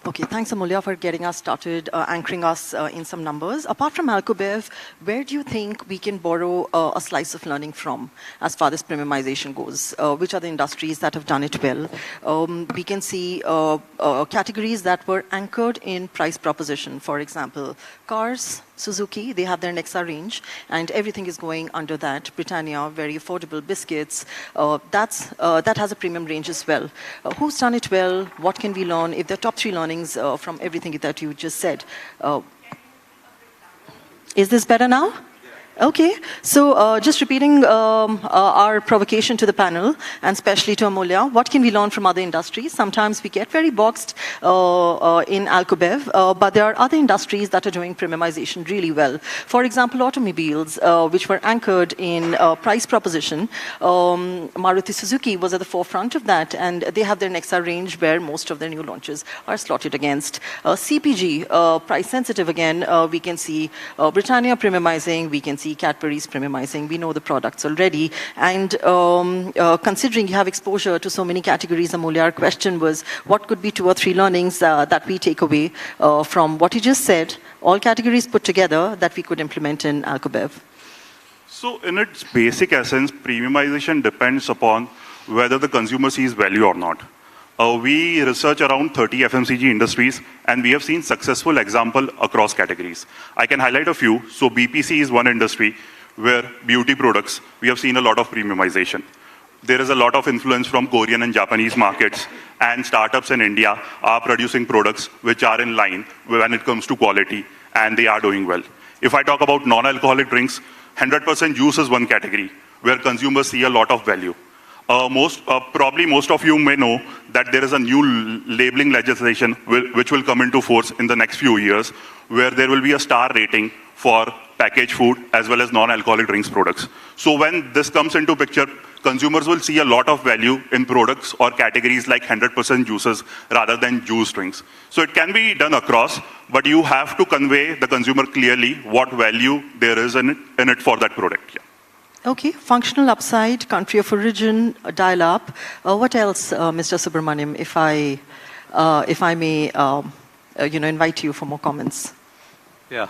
Okay, thanks, Amulya, for getting us started, anchoring us in some numbers. Apart from Alcobrew, where do you think we can borrow a slice of learning from as far as premiumization goes? Which are the industries that have done it well? We can see categories that were anchored in price proposition. For example, cars, Suzuki, they have their Nexa range, and everything is going under that. Britannia, very affordable biscuits, that has a premium range as well. Who's done it well? What can we learn? If there are top 3 learnings from everything that you just said. Is this better now? Okay, so just repeating our provocation to the panel, and especially to Amulya, what can we learn from other industries? Sometimes we get very boxed in Alcobrew, but there are other industries that are doing premiumization really well. For example, automobiles, which were anchored in price proposition. Maruti Suzuki was at the forefront of that, and they have their Nexa range where most of their new launches are slotted against. CPG, price sensitive again, we can see Britannia premiumizing, we can see Cadbury's premiumizing. We know the products already. And considering you have exposure to so many categories, Amulya, our question was, what could be 2 or 3 learnings that we take away from what you just said, all categories put together, that we could implement in Alcobrew? So in its basic essence, premiumization depends upon whether the consumer sees value or not. We research around 30 FMCG industries, and we have seen successful example across categories. I can highlight a few. So BPC is one industry where beauty products, we have seen a lot of premiumization. There is a lot of influence from Korean and Japanese markets, and startups in India are producing products which are in line when it comes to quality, and they are doing well. If I talk about non-alcoholic drinks, 100% juice is one category where consumers see a lot of value. Probably most of you may know that there is a new labeling legislation which will come into force in the next few years, where there will be a star rating for packaged food as well as non-alcoholic drinks products. So when this comes into picture, consumers will see a lot of value in products or categories like 100% juices rather than juice drinks. So it can be done across, but you have to convey the consumer clearly what value there is in it for that product. Yeah. Okay, functional upside, country of origin, dial up. What else, Mr. Subrahmanyam, if I may invite you for more comments? Yeah.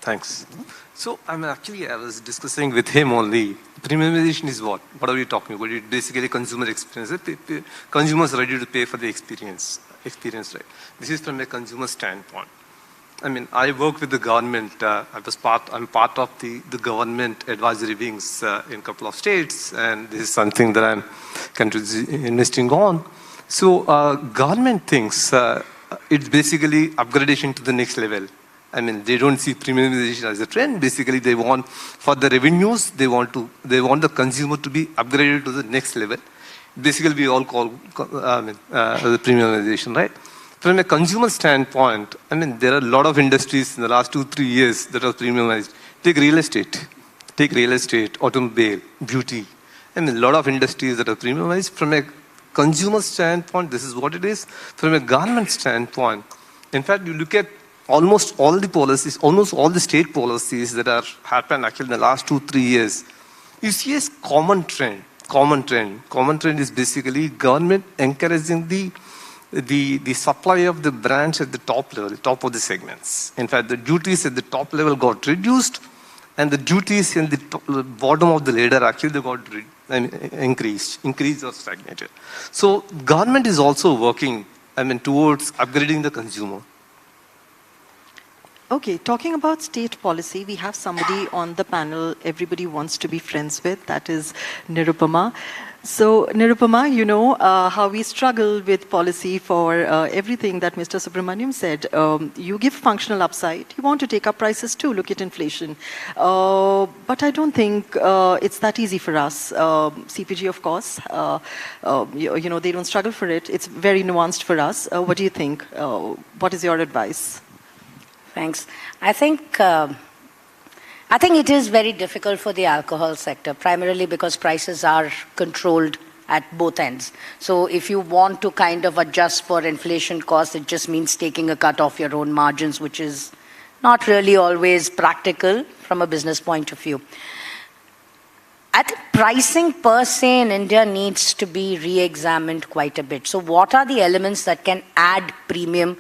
Thanks. So, I was discussing with him only. Premiumization is what? What are we talking about? It's basically consumer experience. Consumers are ready to pay for the experience, right? This is from a consumer standpoint. I work with the government. I'm part of the government advisory wings in a couple of states, and this is something that I'm investing on. So, government thinks it's basically upgradation to the next level. They don't see premiumization as a trend. Basically, they want, for the revenues, they want the consumer to be upgraded to the next level. Basically, we all call the premiumization, right? From a consumer standpoint, there are a lot of industries in the last 2-3 years that are premiumized. Take real estate, automobile, beauty. A lot of industries that are premiumized. From a consumer standpoint, this is what it is. From a government standpoint, in fact, you look at almost all the policies, almost all the state policies that are happened actually in the last 2-3 years, you see a common trend. Common trend is basically government encouraging the supply of the brands at the top level, top of the segments. In fact, the duties at the top level got reduced, and the duties in the bottom of the ladder actually they got increased or stagnated. So government is also working towards upgrading the consumer. Okay, talking about state policy, we have somebody on the panel everybody wants to be friends with, that is Nirupama. So Nirupama, you know how we struggle with policy for everything that Mr. Subrahmanyam said. You give functional upside, you want to take up prices too, look at inflation. But I don't think it's that easy for us. CPG, of course, you know, they don't struggle for it. It's very nuanced for us. What do you think? What is your advice? Thanks. I think it is very difficult for the alcohol sector, primarily because prices are controlled at both ends. So if you want to kind of adjust for inflation costs, it just means taking a cut off your own margins, which is not really always practical from a business point of view. I think pricing per se in India needs to be re-examined quite a bit. So what are the elements that can add premium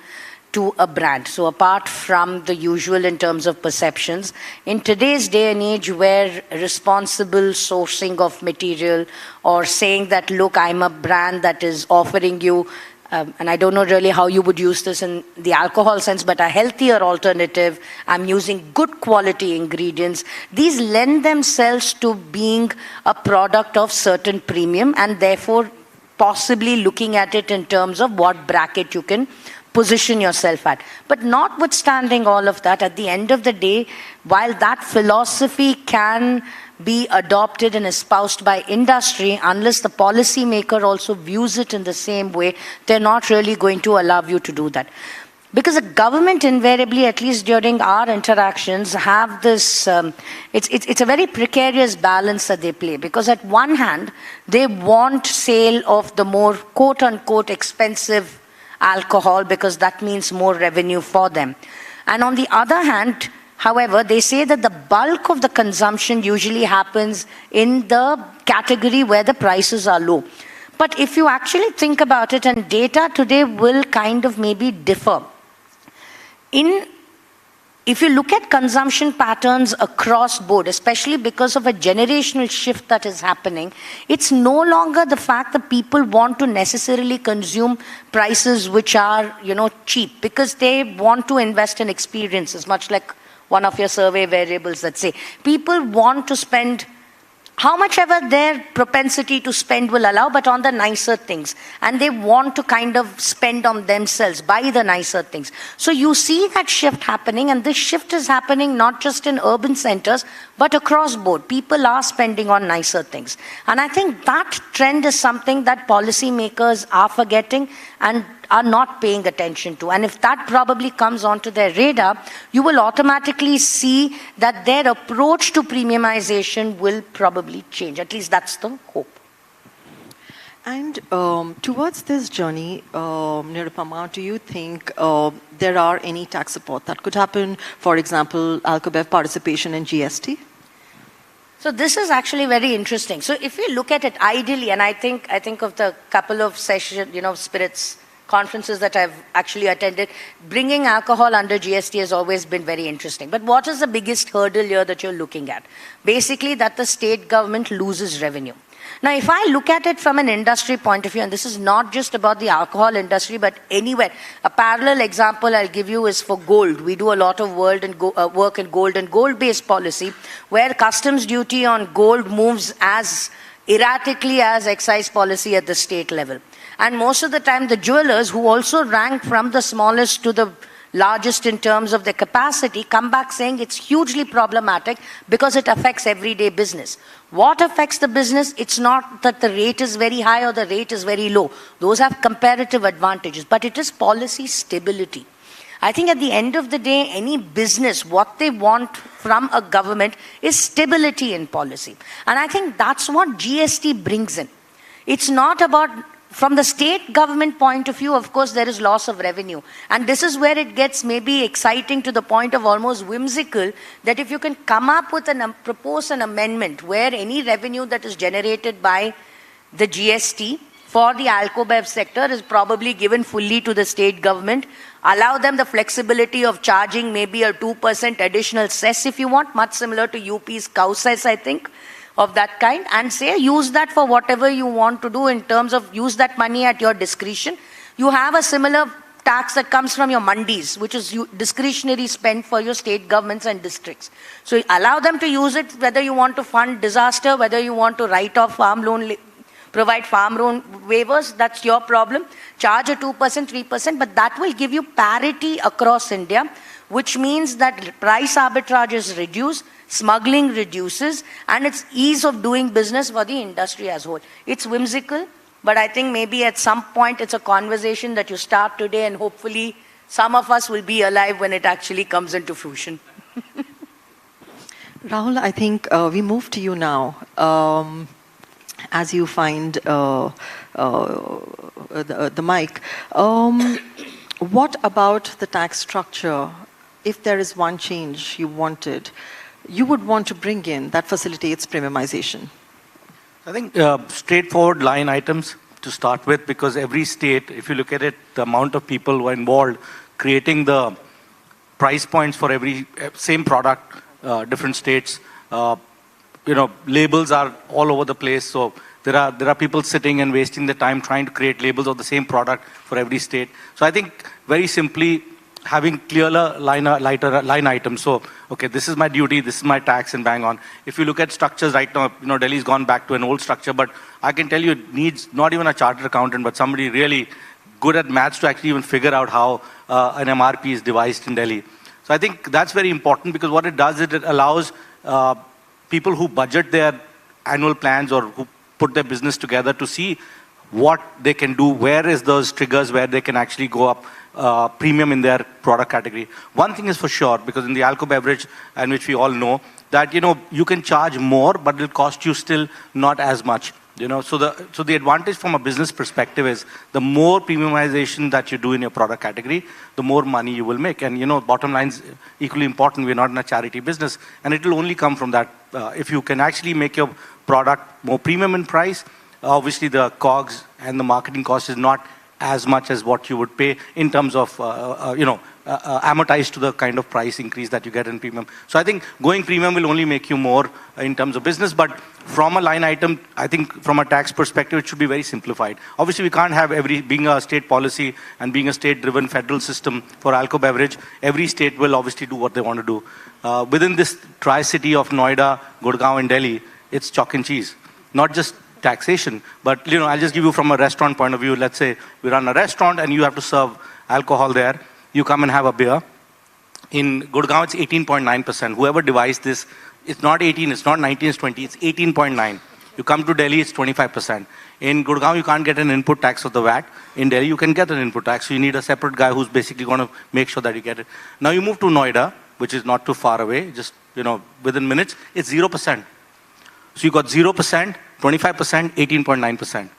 to a brand? So apart from the usual in terms of perceptions, in today's day and age where responsible sourcing of material or saying that, look, I'm a brand that is offering you, and I don't know really how you would use this in the alcohol sense, but a healthier alternative, I'm using good quality ingredients, these lend themselves to being a product of certain premium and therefore possibly looking at it in terms of what bracket you can position yourself at. But notwithstanding all of that, at the end of the day, while that philosophy can be adopted and espoused by industry, unless the policymaker also views it in the same way, they're not really going to allow you to do that. Because the government invariably, at least during our interactions, have this, it's a very precarious balance that they play. Because at one hand, they want sale of the more quote-unquote expensive alcohol because that means more revenue for them. And on the other hand, however, they say that the bulk of the consumption usually happens in the category where the prices are low. But if you actually think about it, and data today will kind of maybe differ. If you look at consumption patterns across board, especially because of a generational shift that is happening, it's no longer the fact that people want to necessarily consume prices which are, you know, cheap, because they want to invest in experiences, much like one of your survey variables that say people want to spend how much ever their propensity to spend will allow, but on the nicer things. And they want to kind of spend on themselves, buy the nicer things. So you see that shift happening, and this shift is happening not just in urban centers, but across board. People are spending on nicer things. And I think that trend is something that policymakers are forgetting and are not paying attention to. And if that probably comes onto their radar, you will automatically see that their approach to premiumization will probably change. At least that's the hope. And towards this journey, Nirupama, do you think there are any tax support that could happen? For example, Alcobrew participation in GST? So this is actually very interesting. So if we look at it ideally, and I think of the couple of sessions, you know, Spiritz conferences that I've actually attended, bringing alcohol under GST has always been very interesting. But what is the biggest hurdle here that you're looking at? Basically, that the state government loses revenue. Now, if I look at it from an industry point of view, and this is not just about the alcohol industry, but anywhere, a parallel example I'll give you is for gold. We do a lot of work in gold and gold-based policy, where customs duty on gold moves as erratically as excise policy at the state level. And most of the time, the jewelers, who also rank from the smallest to the largest in terms of their capacity, come back saying it's hugely problematic because it affects everyday business. What affects the business? It's not that the rate is very high or the rate is very low. Those have comparative advantages, but it is policy stability. I think at the end of the day, any business, what they want from a government is stability in policy. And I think that's what GST brings in. It's not about, from the state government point of view, of course, there is loss of revenue. And this is where it gets maybe exciting to the point of almost whimsical, that if you can come up with propose an amendment where any revenue that is generated by the GST for the Alcobev sector is probably given fully to the state government, allow them the flexibility of charging maybe a 2% additional cess if you want, much similar to UP's cow cess, I think, of that kind, and say use that for whatever you want to do in terms of use that money at your discretion. You have a similar tax that comes from your mandis, which is discretionary spend for your state governments and districts. So allow them to use it, whether you want to fund disaster, whether you want to write off farm loan, provide farm loan waivers, that's your problem. Charge a 2%, 3%, but that will give you parity across India, which means that price arbitrage is reduced, smuggling reduces, and it's ease of doing business for the industry as a whole. It's whimsical, but I think maybe at some point it's a conversation that you start today, and hopefully some of us will be alive when it actually comes into fruition. Rahul, I think we move to you now. As you find the mic, what about the tax structure, if there is one change you wanted, you would want to bring in that facilitates premiumization? I think straightforward line items to start with, because every state, if you look at it, the amount of people who are involved, creating the price points for every same product, different states, labels are all over the place. So there are people sitting and wasting the time trying to create labels of the same product for every state. So I think very simply having clearer line items. So, okay, this is my duty, this is my tax, and bang on. If you look at structures right now, Delhi's gone back to an old structure, but I can tell you it needs not even a chartered accountant, but somebody really good at maths to actually even figure out how an MRP is devised in Delhi. So I think that's very important, because what it does is it allows people who budget their annual plans or who put their business together to see what they can do, where is those triggers where they can actually go up premium in their product category. One thing is for sure, because in the alcohol beverage, and which we all know, that you can charge more, but it'll cost you still not as much. So the advantage from a business perspective is the more premiumization that you do in your product category, the more money you will make. And bottom line is equally important. We're not in a charity business, and it will only come from that. If you can actually make your product more premium in price, obviously the COGS and the marketing cost is not as much as what you would pay in terms of, amortized to the kind of price increase that you get in premium. So I think going premium will only make you more in terms of business, but from a line item, I think from a tax perspective, it should be very simplified. Obviously, we can't have being a state policy and being a state-driven federal system for alcohol beverage, every state will obviously do what they want to do. Within this tri-city of Noida, Gurgaon, and Delhi, it's chalk and cheese. Not just taxation, but I'll just give you from a restaurant point of view. Let's say we run a restaurant and you have to serve alcohol there. You come and have a beer. In Gurgaon, it's 18.9%. Whoever devised this, it's not 18, it's not 19, it's 20, it's 18.9. You come to Delhi, it's 25%. In Gurgaon, you can't get an input tax of the VAT. In Delhi, you can get an input tax. So you need a separate guy who's basically going to make sure that you get it. Now you move to Noida, which is not too far away, just within minutes, it's 0%. So you got 0%, 25%, 18.9%.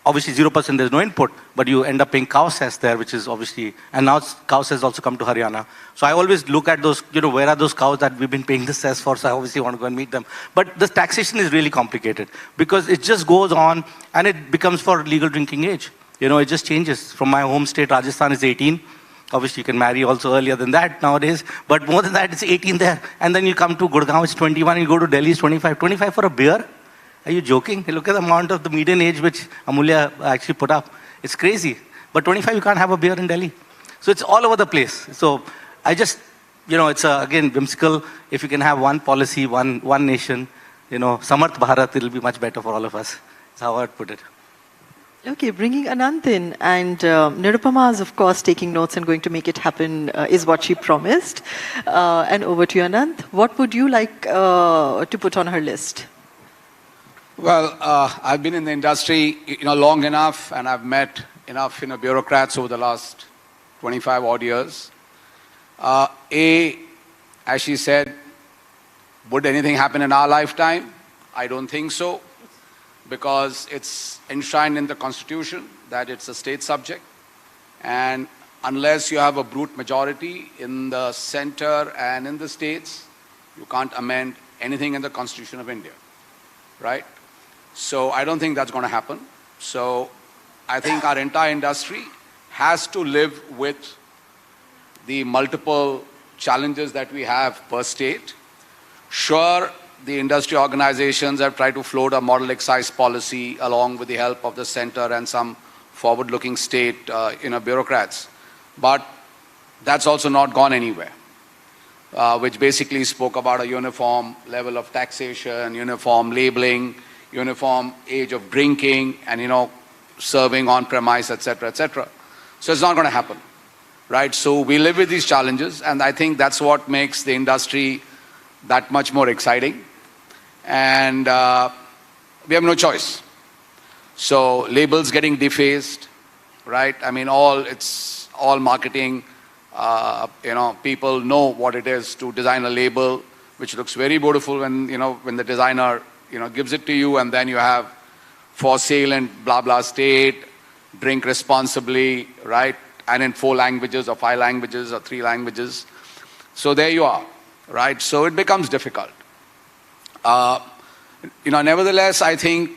Obviously 0% there's no input, but you end up paying cow cess there, which is obviously, and now cow cess also come to Haryana. So I always look at those, where are those cows that we've been paying the cess for, so I obviously want to go and meet them. But the taxation is really complicated, because it just goes on and it becomes for legal drinking age. It just changes. From my home state, Rajasthan is 18. Obviously, you can marry also earlier than that nowadays. But more than that, it's 18 there. And then you come to Gurgaon, it's 21. You go to Delhi, it's 25. 25 for a beer? Are you joking? Look at the amount of the median age which Amulya actually put up. It's crazy. But 25, you can't have a beer in Delhi. So it's all over the place. So I just, it's again whimsical. If you can have one policy, one nation, Samarth Bharat, it'll be much better for all of us. That's how I'd put it. Okay, bringing Anant in, and Nirupama is of course taking notes and going to make it happen, is what she promised. And over to you, Anant. What would you like to put on her list? Well, I've been in the industry, long enough, and I've met enough, bureaucrats over the last 25 odd years. As she said, would anything happen in our lifetime? I don't think so, because it's enshrined in the Constitution that it's a state subject. And unless you have a brute majority in the center and in the states, you can't amend anything in the Constitution of India, right? So I don't think that's going to happen. So I think our entire industry has to live with the multiple challenges that we have per state. Sure, the industry organizations have tried to float a model excise policy along with the help of the center and some forward-looking state bureaucrats. But that's also not gone anywhere, which basically spoke about a uniform level of taxation, uniform labeling, uniform age of drinking, and serving on premise, etc., etc. So it's not going to happen, right? So we live with these challenges, and I think that's what makes the industry that much more exciting. And we have no choice. So labels getting defaced, right? I mean, it's all marketing. People know what it is to design a label, which looks very beautiful when the designer gives it to you, and then you have for sale in blah blah state, drink responsibly, right? And in 4 languages or 5 languages or 3 languages. So there you are, right? So it becomes difficult. Nevertheless, I think,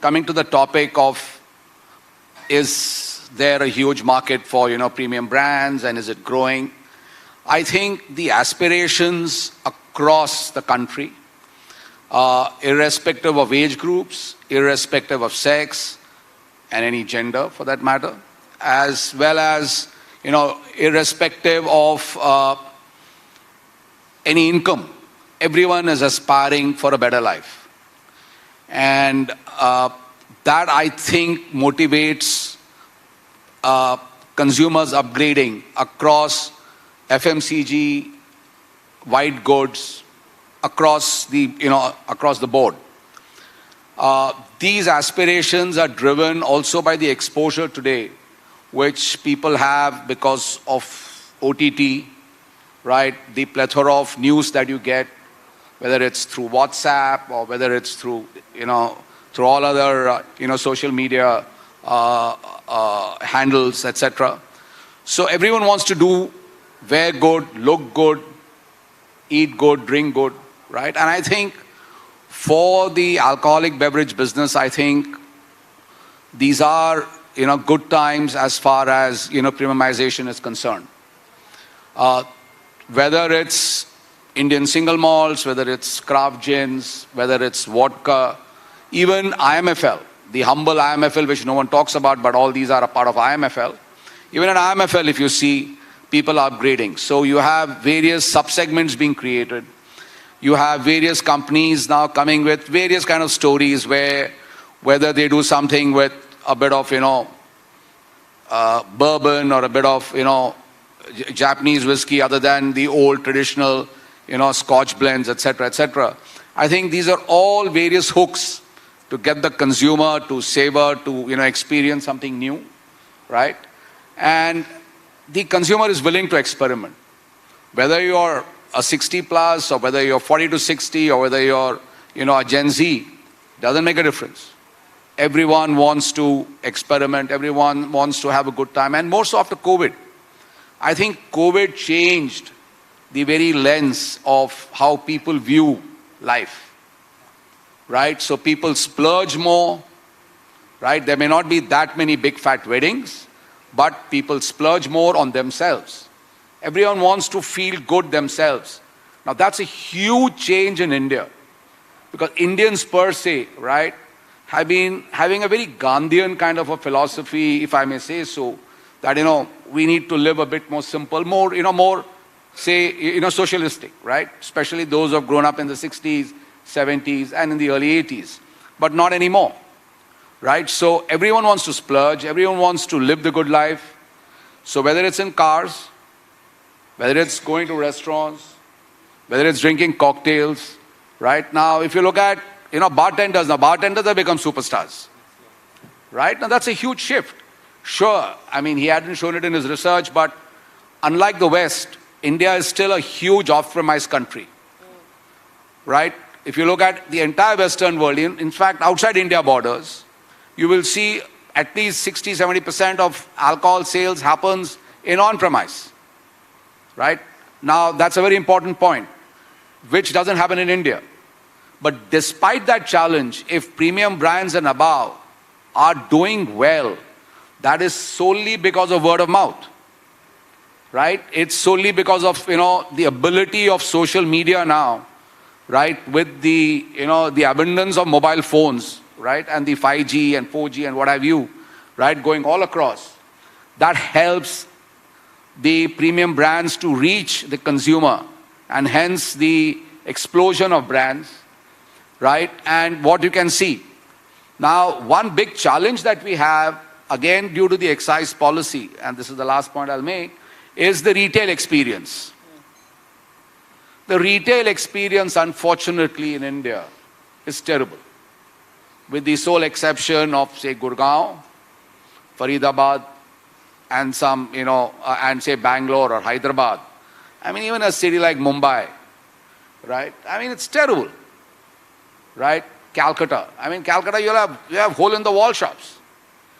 coming to the topic of, is there a huge market for, premium brands, and is it growing? I think the aspirations across the country, irrespective of age groups, irrespective of sex, and any gender for that matter, as well as, irrespective of any income, everyone is aspiring for a better life. And that, I think, motivates consumers upgrading across FMCG, white goods, across the board. These aspirations are driven also by the exposure today, which people have because of OTT, right? The plethora of news that you get, whether it's through WhatsApp or whether it's through all other social media handles, etc. So everyone wants to wear good, look good, eat good, drink good, right? And I think for the alcoholic beverage business, I think these are good times as far as premiumization is concerned. Whether it's Indian single malts, whether it's craft gins, whether it's vodka, even IMFL, the humble IMFL, which no one talks about, but all these are a part of IMFL. Even in IMFL, if you see, people are upgrading. So you have various subsegments being created. You have various companies now coming with various kind of stories whether they do something with a bit of, bourbon or a bit of, Japanese whiskey other than the old traditional, Scotch blends, etc., etc. I think these are all various hooks to get the consumer to savor, to, experience something new, right? And the consumer is willing to experiment. Whether you're a 60 plus or whether you're 40 to 60 or whether you're, a Gen Z, doesn't make a difference. Everyone wants to experiment. Everyone wants to have a good time. And more so after COVID. I think COVID changed the very lens of how people view life, right? So people splurge more, right? There may not be that many big fat weddings, but people splurge more on themselves. Everyone wants to feel good themselves. Now that's a huge change in India, because Indians per se, right, have been having a very Gandhian kind of a philosophy, if I may say so, that, we need to live a bit more simple, more, more, say, socialistic, right? Especially those who have grown up in the 60s, 70s, and in the early 80s. But not anymore, right? So everyone wants to splurge, everyone wants to live the good life. So whether it's in cars, whether it's going to restaurants, whether it's drinking cocktails, right? Now, if you look at, bartenders have become superstars, right? Now, that's a huge shift. Sure, he hadn't shown it in his research, but unlike the West, India is still a huge off-premise country, right? If you look at the entire Western world, in fact, outside India borders, you will see at least 60-70% of alcohol sales happens in on-premise, right? Now, that's a very important point, which doesn't happen in India. But despite that challenge, if premium brands and above are doing well, that is solely because of word of mouth, right? It's solely because of, the ability of social media now, right? With the, the abundance of mobile phones, right? And the 5G and 4G and what have you, right? Going all across. That helps the premium brands to reach the consumer, and hence the explosion of brands, right? And what you can see. Now, one big challenge that we have, again, due to the excise policy, and this is the last point I'll make, is the retail experience. The retail experience, unfortunately, in India is terrible. With the sole exception of, say, Gurgaon, Faridabad, and some, and say Bangalore or Hyderabad. Even a city like Mumbai, right? It's terrible, right? Calcutta. Calcutta, you have hole-in-the-wall shops,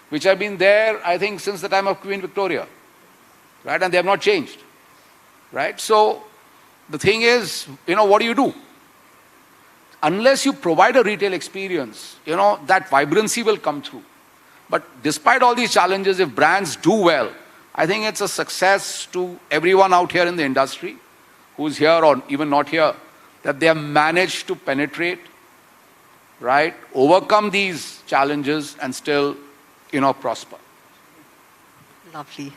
which have been there, I think, since the time of Queen Victoria, right? And they have not changed, right? So the thing is, what do you do? Unless you provide a retail experience, that vibrancy will come through. But despite all these challenges, if brands do well, I think it's a success to everyone out here in the industry, who's here or even not here, that they have managed to penetrate, right, overcome these challenges and still, prosper. Lovely.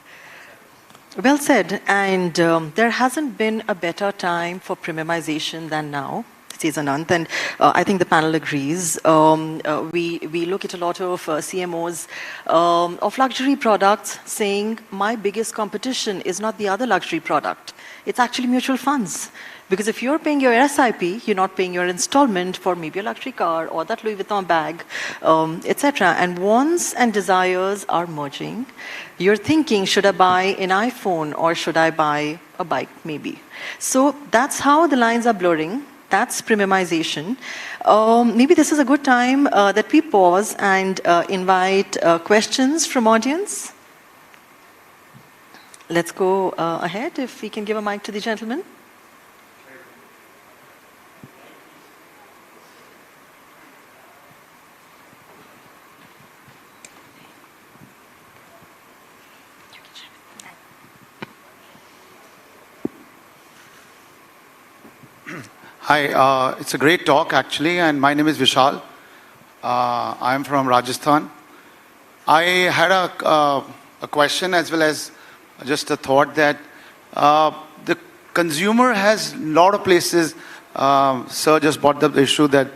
Well said. And there hasn't been a better time for premiumization than now, says Anant, and I think the panel agrees. We look at a lot of CMOs of luxury products saying, my biggest competition is not the other luxury product. It's actually mutual funds. Because if you're paying your SIP, you're not paying your installment for maybe a luxury car or that Louis Vuitton bag, etc. And wants and desires are merging. You're thinking, should I buy an iPhone or should I buy a bike, maybe? So that's how the lines are blurring. That's premiumization. Maybe this is a good time that we pause and invite questions from audience. Let's go ahead, if we can give a mic to the gentleman. Hi, it's a great talk actually, and my name is Vishal. I'm from Rajasthan. I had a question as well as just a thought that the consumer has a lot of places. Sir just brought up the issue that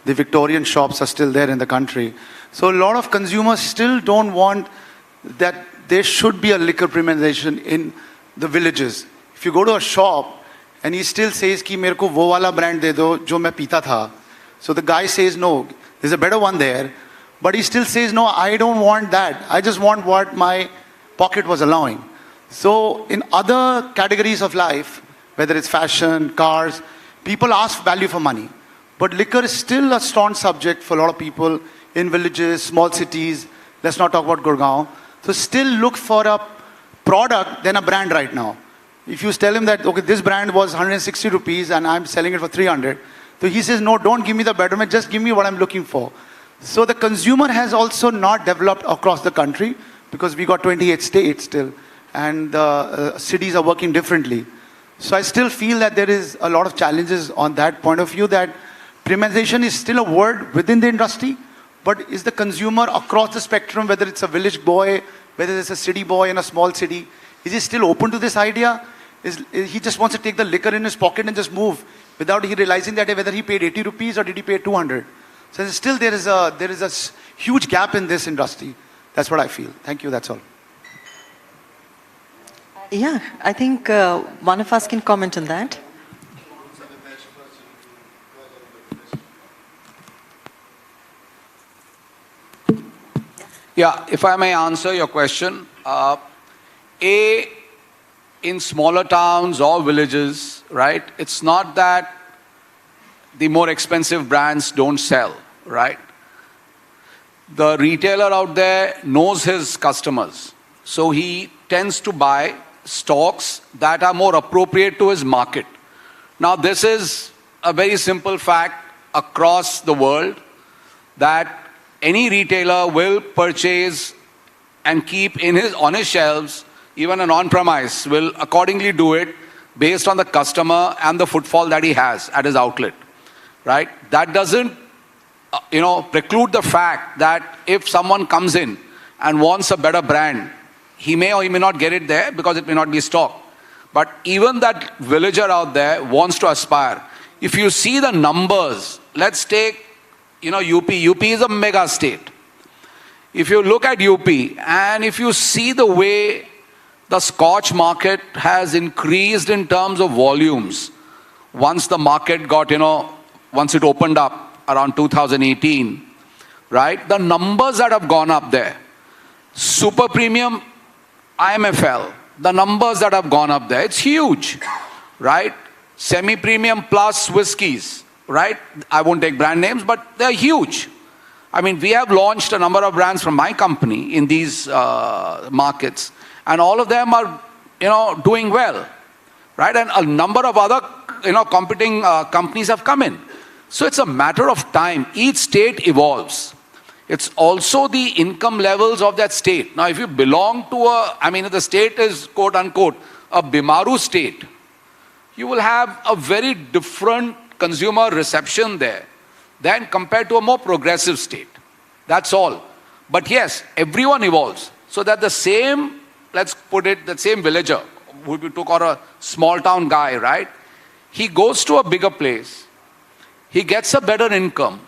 the Victorian shops are still there in the country. So a lot of consumers still don't want that there should be a liquor premiumization in the villages. If you go to a shop, and he still says कि मेरे को वो वाला brand दे दो जो मैं पीता था. So the guy says no, there's a better one there, but he still says no, I don't want that. I just want what my pocket was allowing. So in other categories of life, whether it's fashion, cars, people ask value for money. But liquor is still a staunch subject for a lot of people in villages, small cities. Let's not talk about Gurgaon. So still look for a product than a brand right now. If you tell him that, okay, this brand was 160 rupees and I'm selling it for 300, so he says, no, don't give me the betterment, just give me what I'm looking for. So the consumer has also not developed across the country because we got 28 states still, and cities are working differently. So I still feel that there is a lot of challenges on that point of view, that premiumization is still a word within the industry, but is the consumer across the spectrum, whether it's a village boy, whether it's a city boy in a small city, is he still open to this idea? He just wants to take the liquor in his pocket and just move without he realizing that whether he paid 80 rupees or did he pay 200. So still there is a huge gap in this industry. That's what I feel. Thank you, that's all. Yeah, I think one of us can comment on that. Yeah, if I may answer your question. In smaller towns or villages, right, it's not that the more expensive brands don't sell, right? The retailer out there knows his customers. So he tends to buy stocks that are more appropriate to his market. Now, this is a very simple fact across the world, that any retailer will purchase and keep on his shelves, even an on-premise will accordingly do it based on the customer and the footfall that he has at his outlet, right? That doesn't, preclude the fact that if someone comes in and wants a better brand, he may or he may not get it there because it may not be stocked. But even that villager out there wants to aspire. If you see the numbers, let's take, UP. UP is a mega state. If you look at UP and if you see the way the Scotch market has increased in terms of volumes, once the market got, once it opened up around 2018, right? The numbers that have gone up there, super premium IMFL, the numbers that have gone up there, it's huge, right? Semi-premium plus whiskies, right? I won't take brand names, but they're huge. I mean, we have launched a number of brands from my company in these markets, and all of them are, doing well, right? And a number of other, competing companies have come in. So it's a matter of time. Each state evolves. It's also the income levels of that state. Now, if you belong to if the state is quote unquote a Bimaru state, you will have a very different consumer reception there than compared to a more progressive state. That's all. But yes, everyone evolves. So that the same, let's put it, the same villager who we took, or a small town guy, right? He goes to a bigger place. He gets a better income.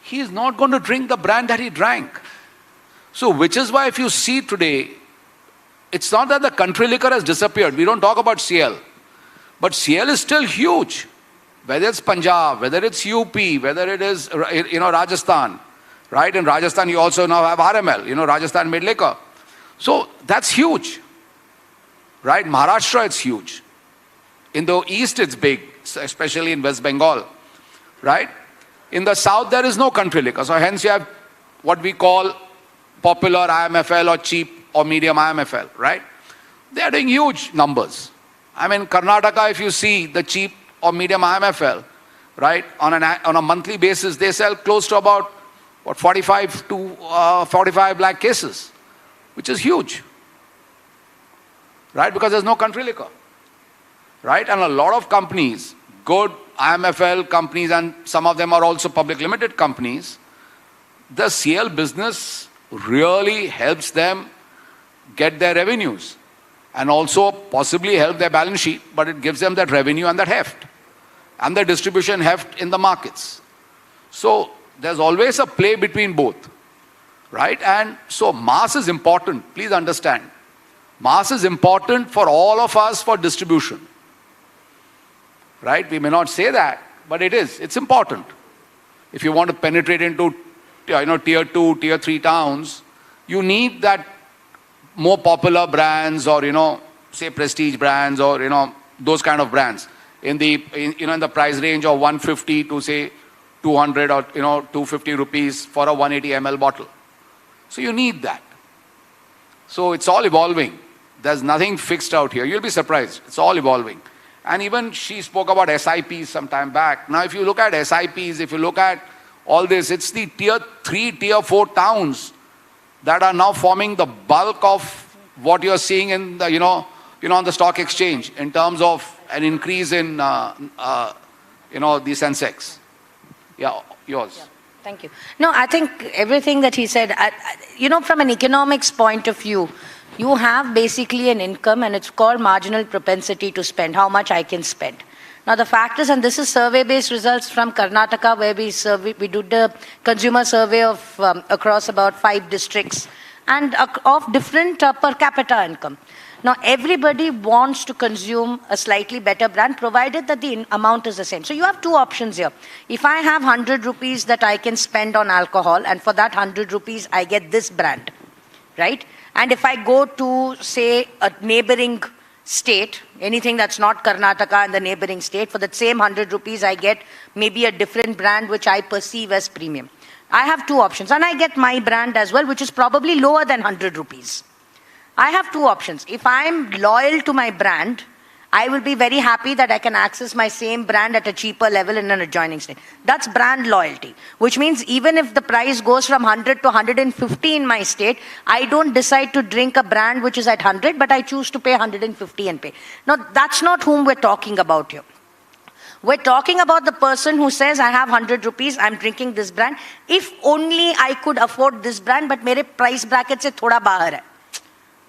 He is not going to drink the brand that he drank. So which is why if you see today, it's not that the country liquor has disappeared. We don't talk about CL. But CL is still huge. Whether it's Punjab, whether it's UP, whether it is, Rajasthan, right? In Rajasthan, you also now have RML, Rajasthan made liquor. So that's huge, right? Maharashtra, it's huge. In the east, it's big, especially in West Bengal, right? In the south, there is no country liquor. So hence you have what we call popular IMFL or cheap or medium IMFL, right? They are doing huge numbers. I mean, Karnataka, if you see the cheap or medium IMFL, right, on a monthly basis, they sell close to about, 45 to 45 lakh cases, which is huge, right? Because there's no country liquor, right? And a lot of companies, good IMFL companies, and some of them are also public limited companies, the CL business really helps them get their revenues and also possibly help their balance sheet, but it gives them that revenue and that heft and the distribution heft in the markets. So there's always a play between both, right? And so mass is important, please understand. Mass is important for all of us for distribution. Right? We may not say that, but it is. It's important. If you want to penetrate into, tier 2, tier 3 towns, you need that more popular brands or, say prestige brands or, those kind of brands in the price range of 150 to say 200 or, 250 rupees for a 180 ml bottle. So you need that. So it's all evolving. There's nothing fixed out here. You'll be surprised. It's all evolving. And even she spoke about SIPs some time back. Now, if you look at SIPs, if you look at all this. It's the tier 3, tier 4 towns that are now forming the bulk of what you're seeing in the, on the stock exchange in terms of an increase in, the Sensex. Yeah, yours. Yeah, thank you. No, I think everything that he said, from an economics point of view, you have basically an income and it's called marginal propensity to spend, how much I can spend. Now the fact is, and this is survey-based results from Karnataka, where we did the consumer survey of across about 5 districts and of different per capita income. Now everybody wants to consume a slightly better brand, provided that the amount is the same. So you have 2 options here. If I have 100 rupees that I can spend on alcohol, and for that 100 rupees I get this brand, right? And if I go to, say, a neighboring state, anything that's not Karnataka and the neighboring state, for that same 100 rupees I get maybe a different brand which I perceive as premium. I have 2 options, and I get my brand as well, which is probably lower than 100 rupees. I have 2 options. If I'm loyal to my brand, I will be very happy that I can access my same brand at a cheaper level in an adjoining state. That's brand loyalty, which means even if the price goes from 100 to 150 in my state, I don't decide to drink a brand which is at 100, but I choose to pay 150 and pay. Now, that's not whom we're talking about here. We're talking about the person who says, I have 100 rupees, I'm drinking this brand. If only I could afford this brand, but mere price bracket se thoda bahar hai,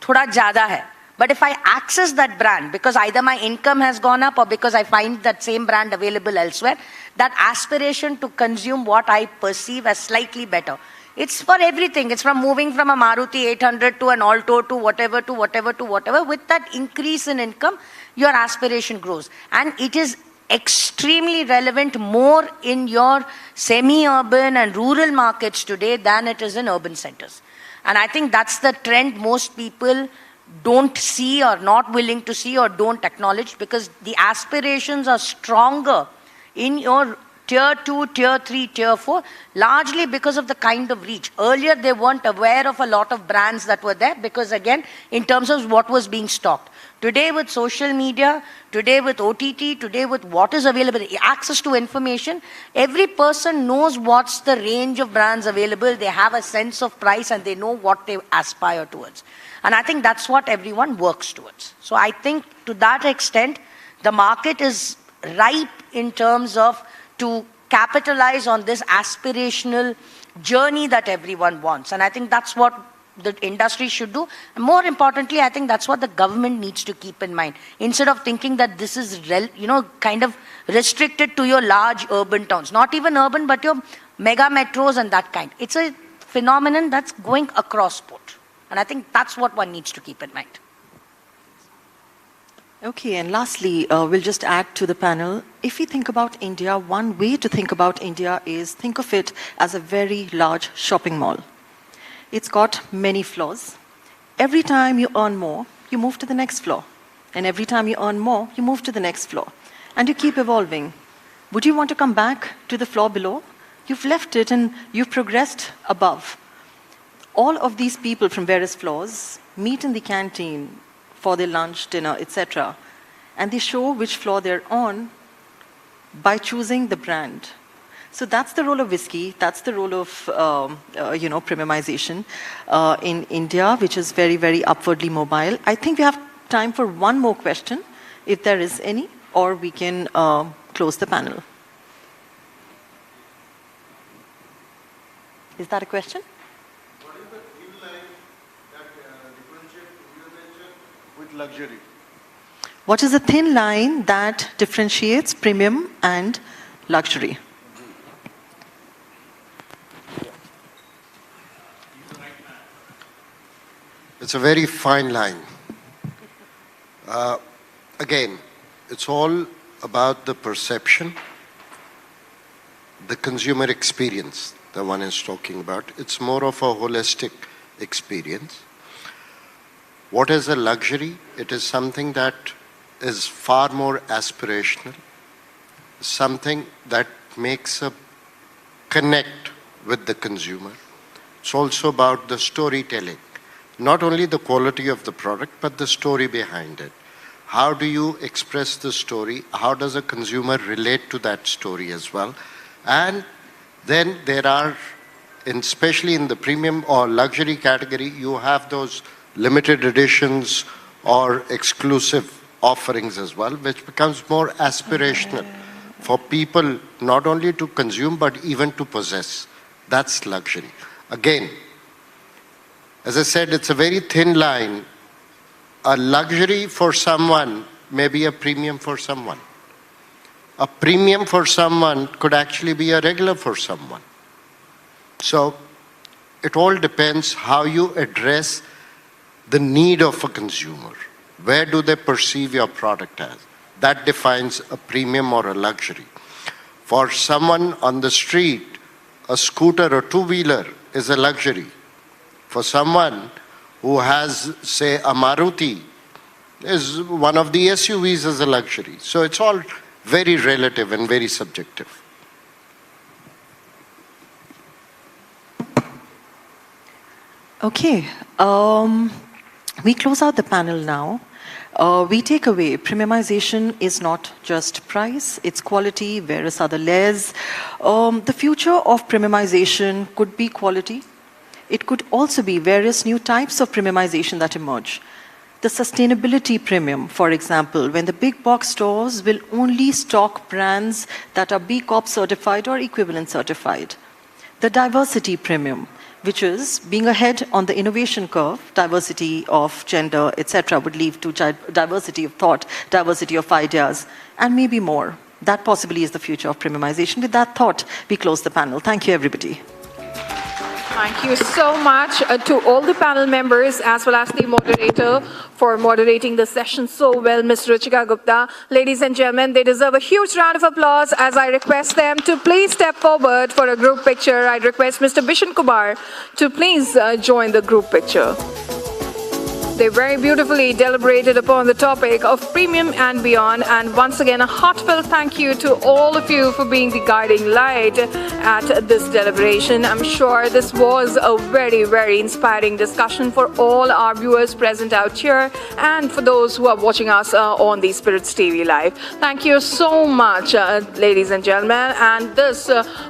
thoda zyada hai. But if I access that brand, because either my income has gone up or because I find that same brand available elsewhere, that aspiration to consume what I perceive as slightly better. It's for everything. It's from moving from a Maruti 800 to an Alto to whatever to whatever to whatever. With that increase in income, your aspiration grows. And it is extremely relevant more in your semi-urban and rural markets today than it is in urban centers. And I think that's the trend most people don't see or not willing to see or don't acknowledge, because the aspirations are stronger in your tier 2, tier 3, tier 4, largely because of the kind of reach. Earlier they weren't aware of a lot of brands that were there because, again, in terms of what was being stocked. Today with social media, today with OTT, today with what is available, access to information, every person knows what's the range of brands available, they have a sense of price and they know what they aspire towards. And I think that's what everyone works towards. So I think to that extent, the market is ripe in terms of to capitalize on this aspirational journey that everyone wants. And I think that's what the industry should do. And more importantly, I think that's what the government needs to keep in mind. Instead of thinking that this is, kind of restricted to your large urban towns. Not even urban, but your mega metros and that kind. It's a phenomenon that's going across board. And I think that's what one needs to keep in mind. Okay, and lastly, we'll just add to the panel. If we think about India, one way to think about India is think of it as a very large shopping mall. It's got many floors. Every time you earn more, you move to the next floor. And every time you earn more, you move to the next floor. And you keep evolving. Would you want to come back to the floor below? You've left it and you've progressed above. All of these people from various floors meet in the canteen for their lunch, dinner, etc. And they show which floor they're on by choosing the brand. So that's the role of whiskey. That's the role of, premiumization in India, which is very, very upwardly mobile. I think we have time for one more question, if there is any, or we can close the panel. Is that a question? Luxury. What is the thin line that differentiates premium and luxury? It's a very fine line. Again, it's all about the perception, the consumer experience that one is talking about. It's more of a holistic experience. What is a luxury? It is something that is far more aspirational, something that makes a connect with the consumer. It's also about the storytelling, not only the quality of the product, but the story behind it. How do you express the story? How does a consumer relate to that story as well? And Then there are, especially in the premium or luxury category, you have those limited editions or exclusive offerings as well, which becomes more aspirational for people not only to consume but even to possess. That's luxury. Again, as I said, it's a very thin line. A luxury for someone may be a premium for someone. A premium for someone could actually be a regular for someone. So it all depends how you address the need of a consumer. Where do they perceive your product as? That defines a premium or a luxury. For someone on the street, a scooter or two-wheeler is a luxury. For someone who has, say, a Maruti, is one of the SUVs as a luxury. So it's all very relative and very subjective. Okay, we close out the panel now. We take away premiumization is not just price, it's quality, various other layers. The future of premiumization could be quality. It could also be various new types of premiumization that emerge. The sustainability premium, for example, when the big box stores will only stock brands that are B Corp certified or equivalent certified. The diversity premium, which is being ahead on the innovation curve, diversity of gender, etc., would lead to diversity of thought, diversity of ideas, and maybe more. That possibly is the future of premiumization. With that thought, we close the panel. Thank you, everybody. Thank you so much to all the panel members as well as the moderator for moderating the session so well, Ms. Ruchika Gupta. Ladies and gentlemen, they deserve a huge round of applause as I request them to please step forward for a group picture. I request Mr. Bishan Kumar to please join the group picture. They very beautifully deliberated upon the topic of premium and beyond. And once again, a heartfelt thank you to all of you for being the guiding light at this deliberation. I'm sure this was a very, very inspiring discussion for all our viewers present out here and for those who are watching us on the Spiritz TV Live. Thank you so much, ladies and gentlemen. And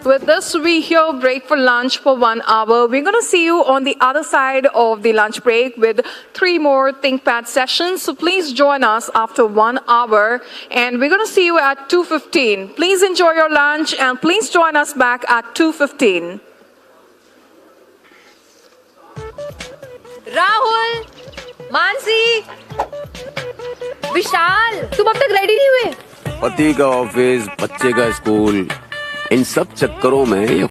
with this, we here break for lunch for 1 hour. We're going to see you on the other side of the lunch break with 3 more ThinkPad sessions. So please join us after 1 hour. And we're going to see you at 2:15. Please enjoy your lunch and please join us back at 2:15. Rahul, Mansi, विशाल, तुम अब तक ready नहीं हुए? पति का office, बच्चे का school, इन सब चक्करों में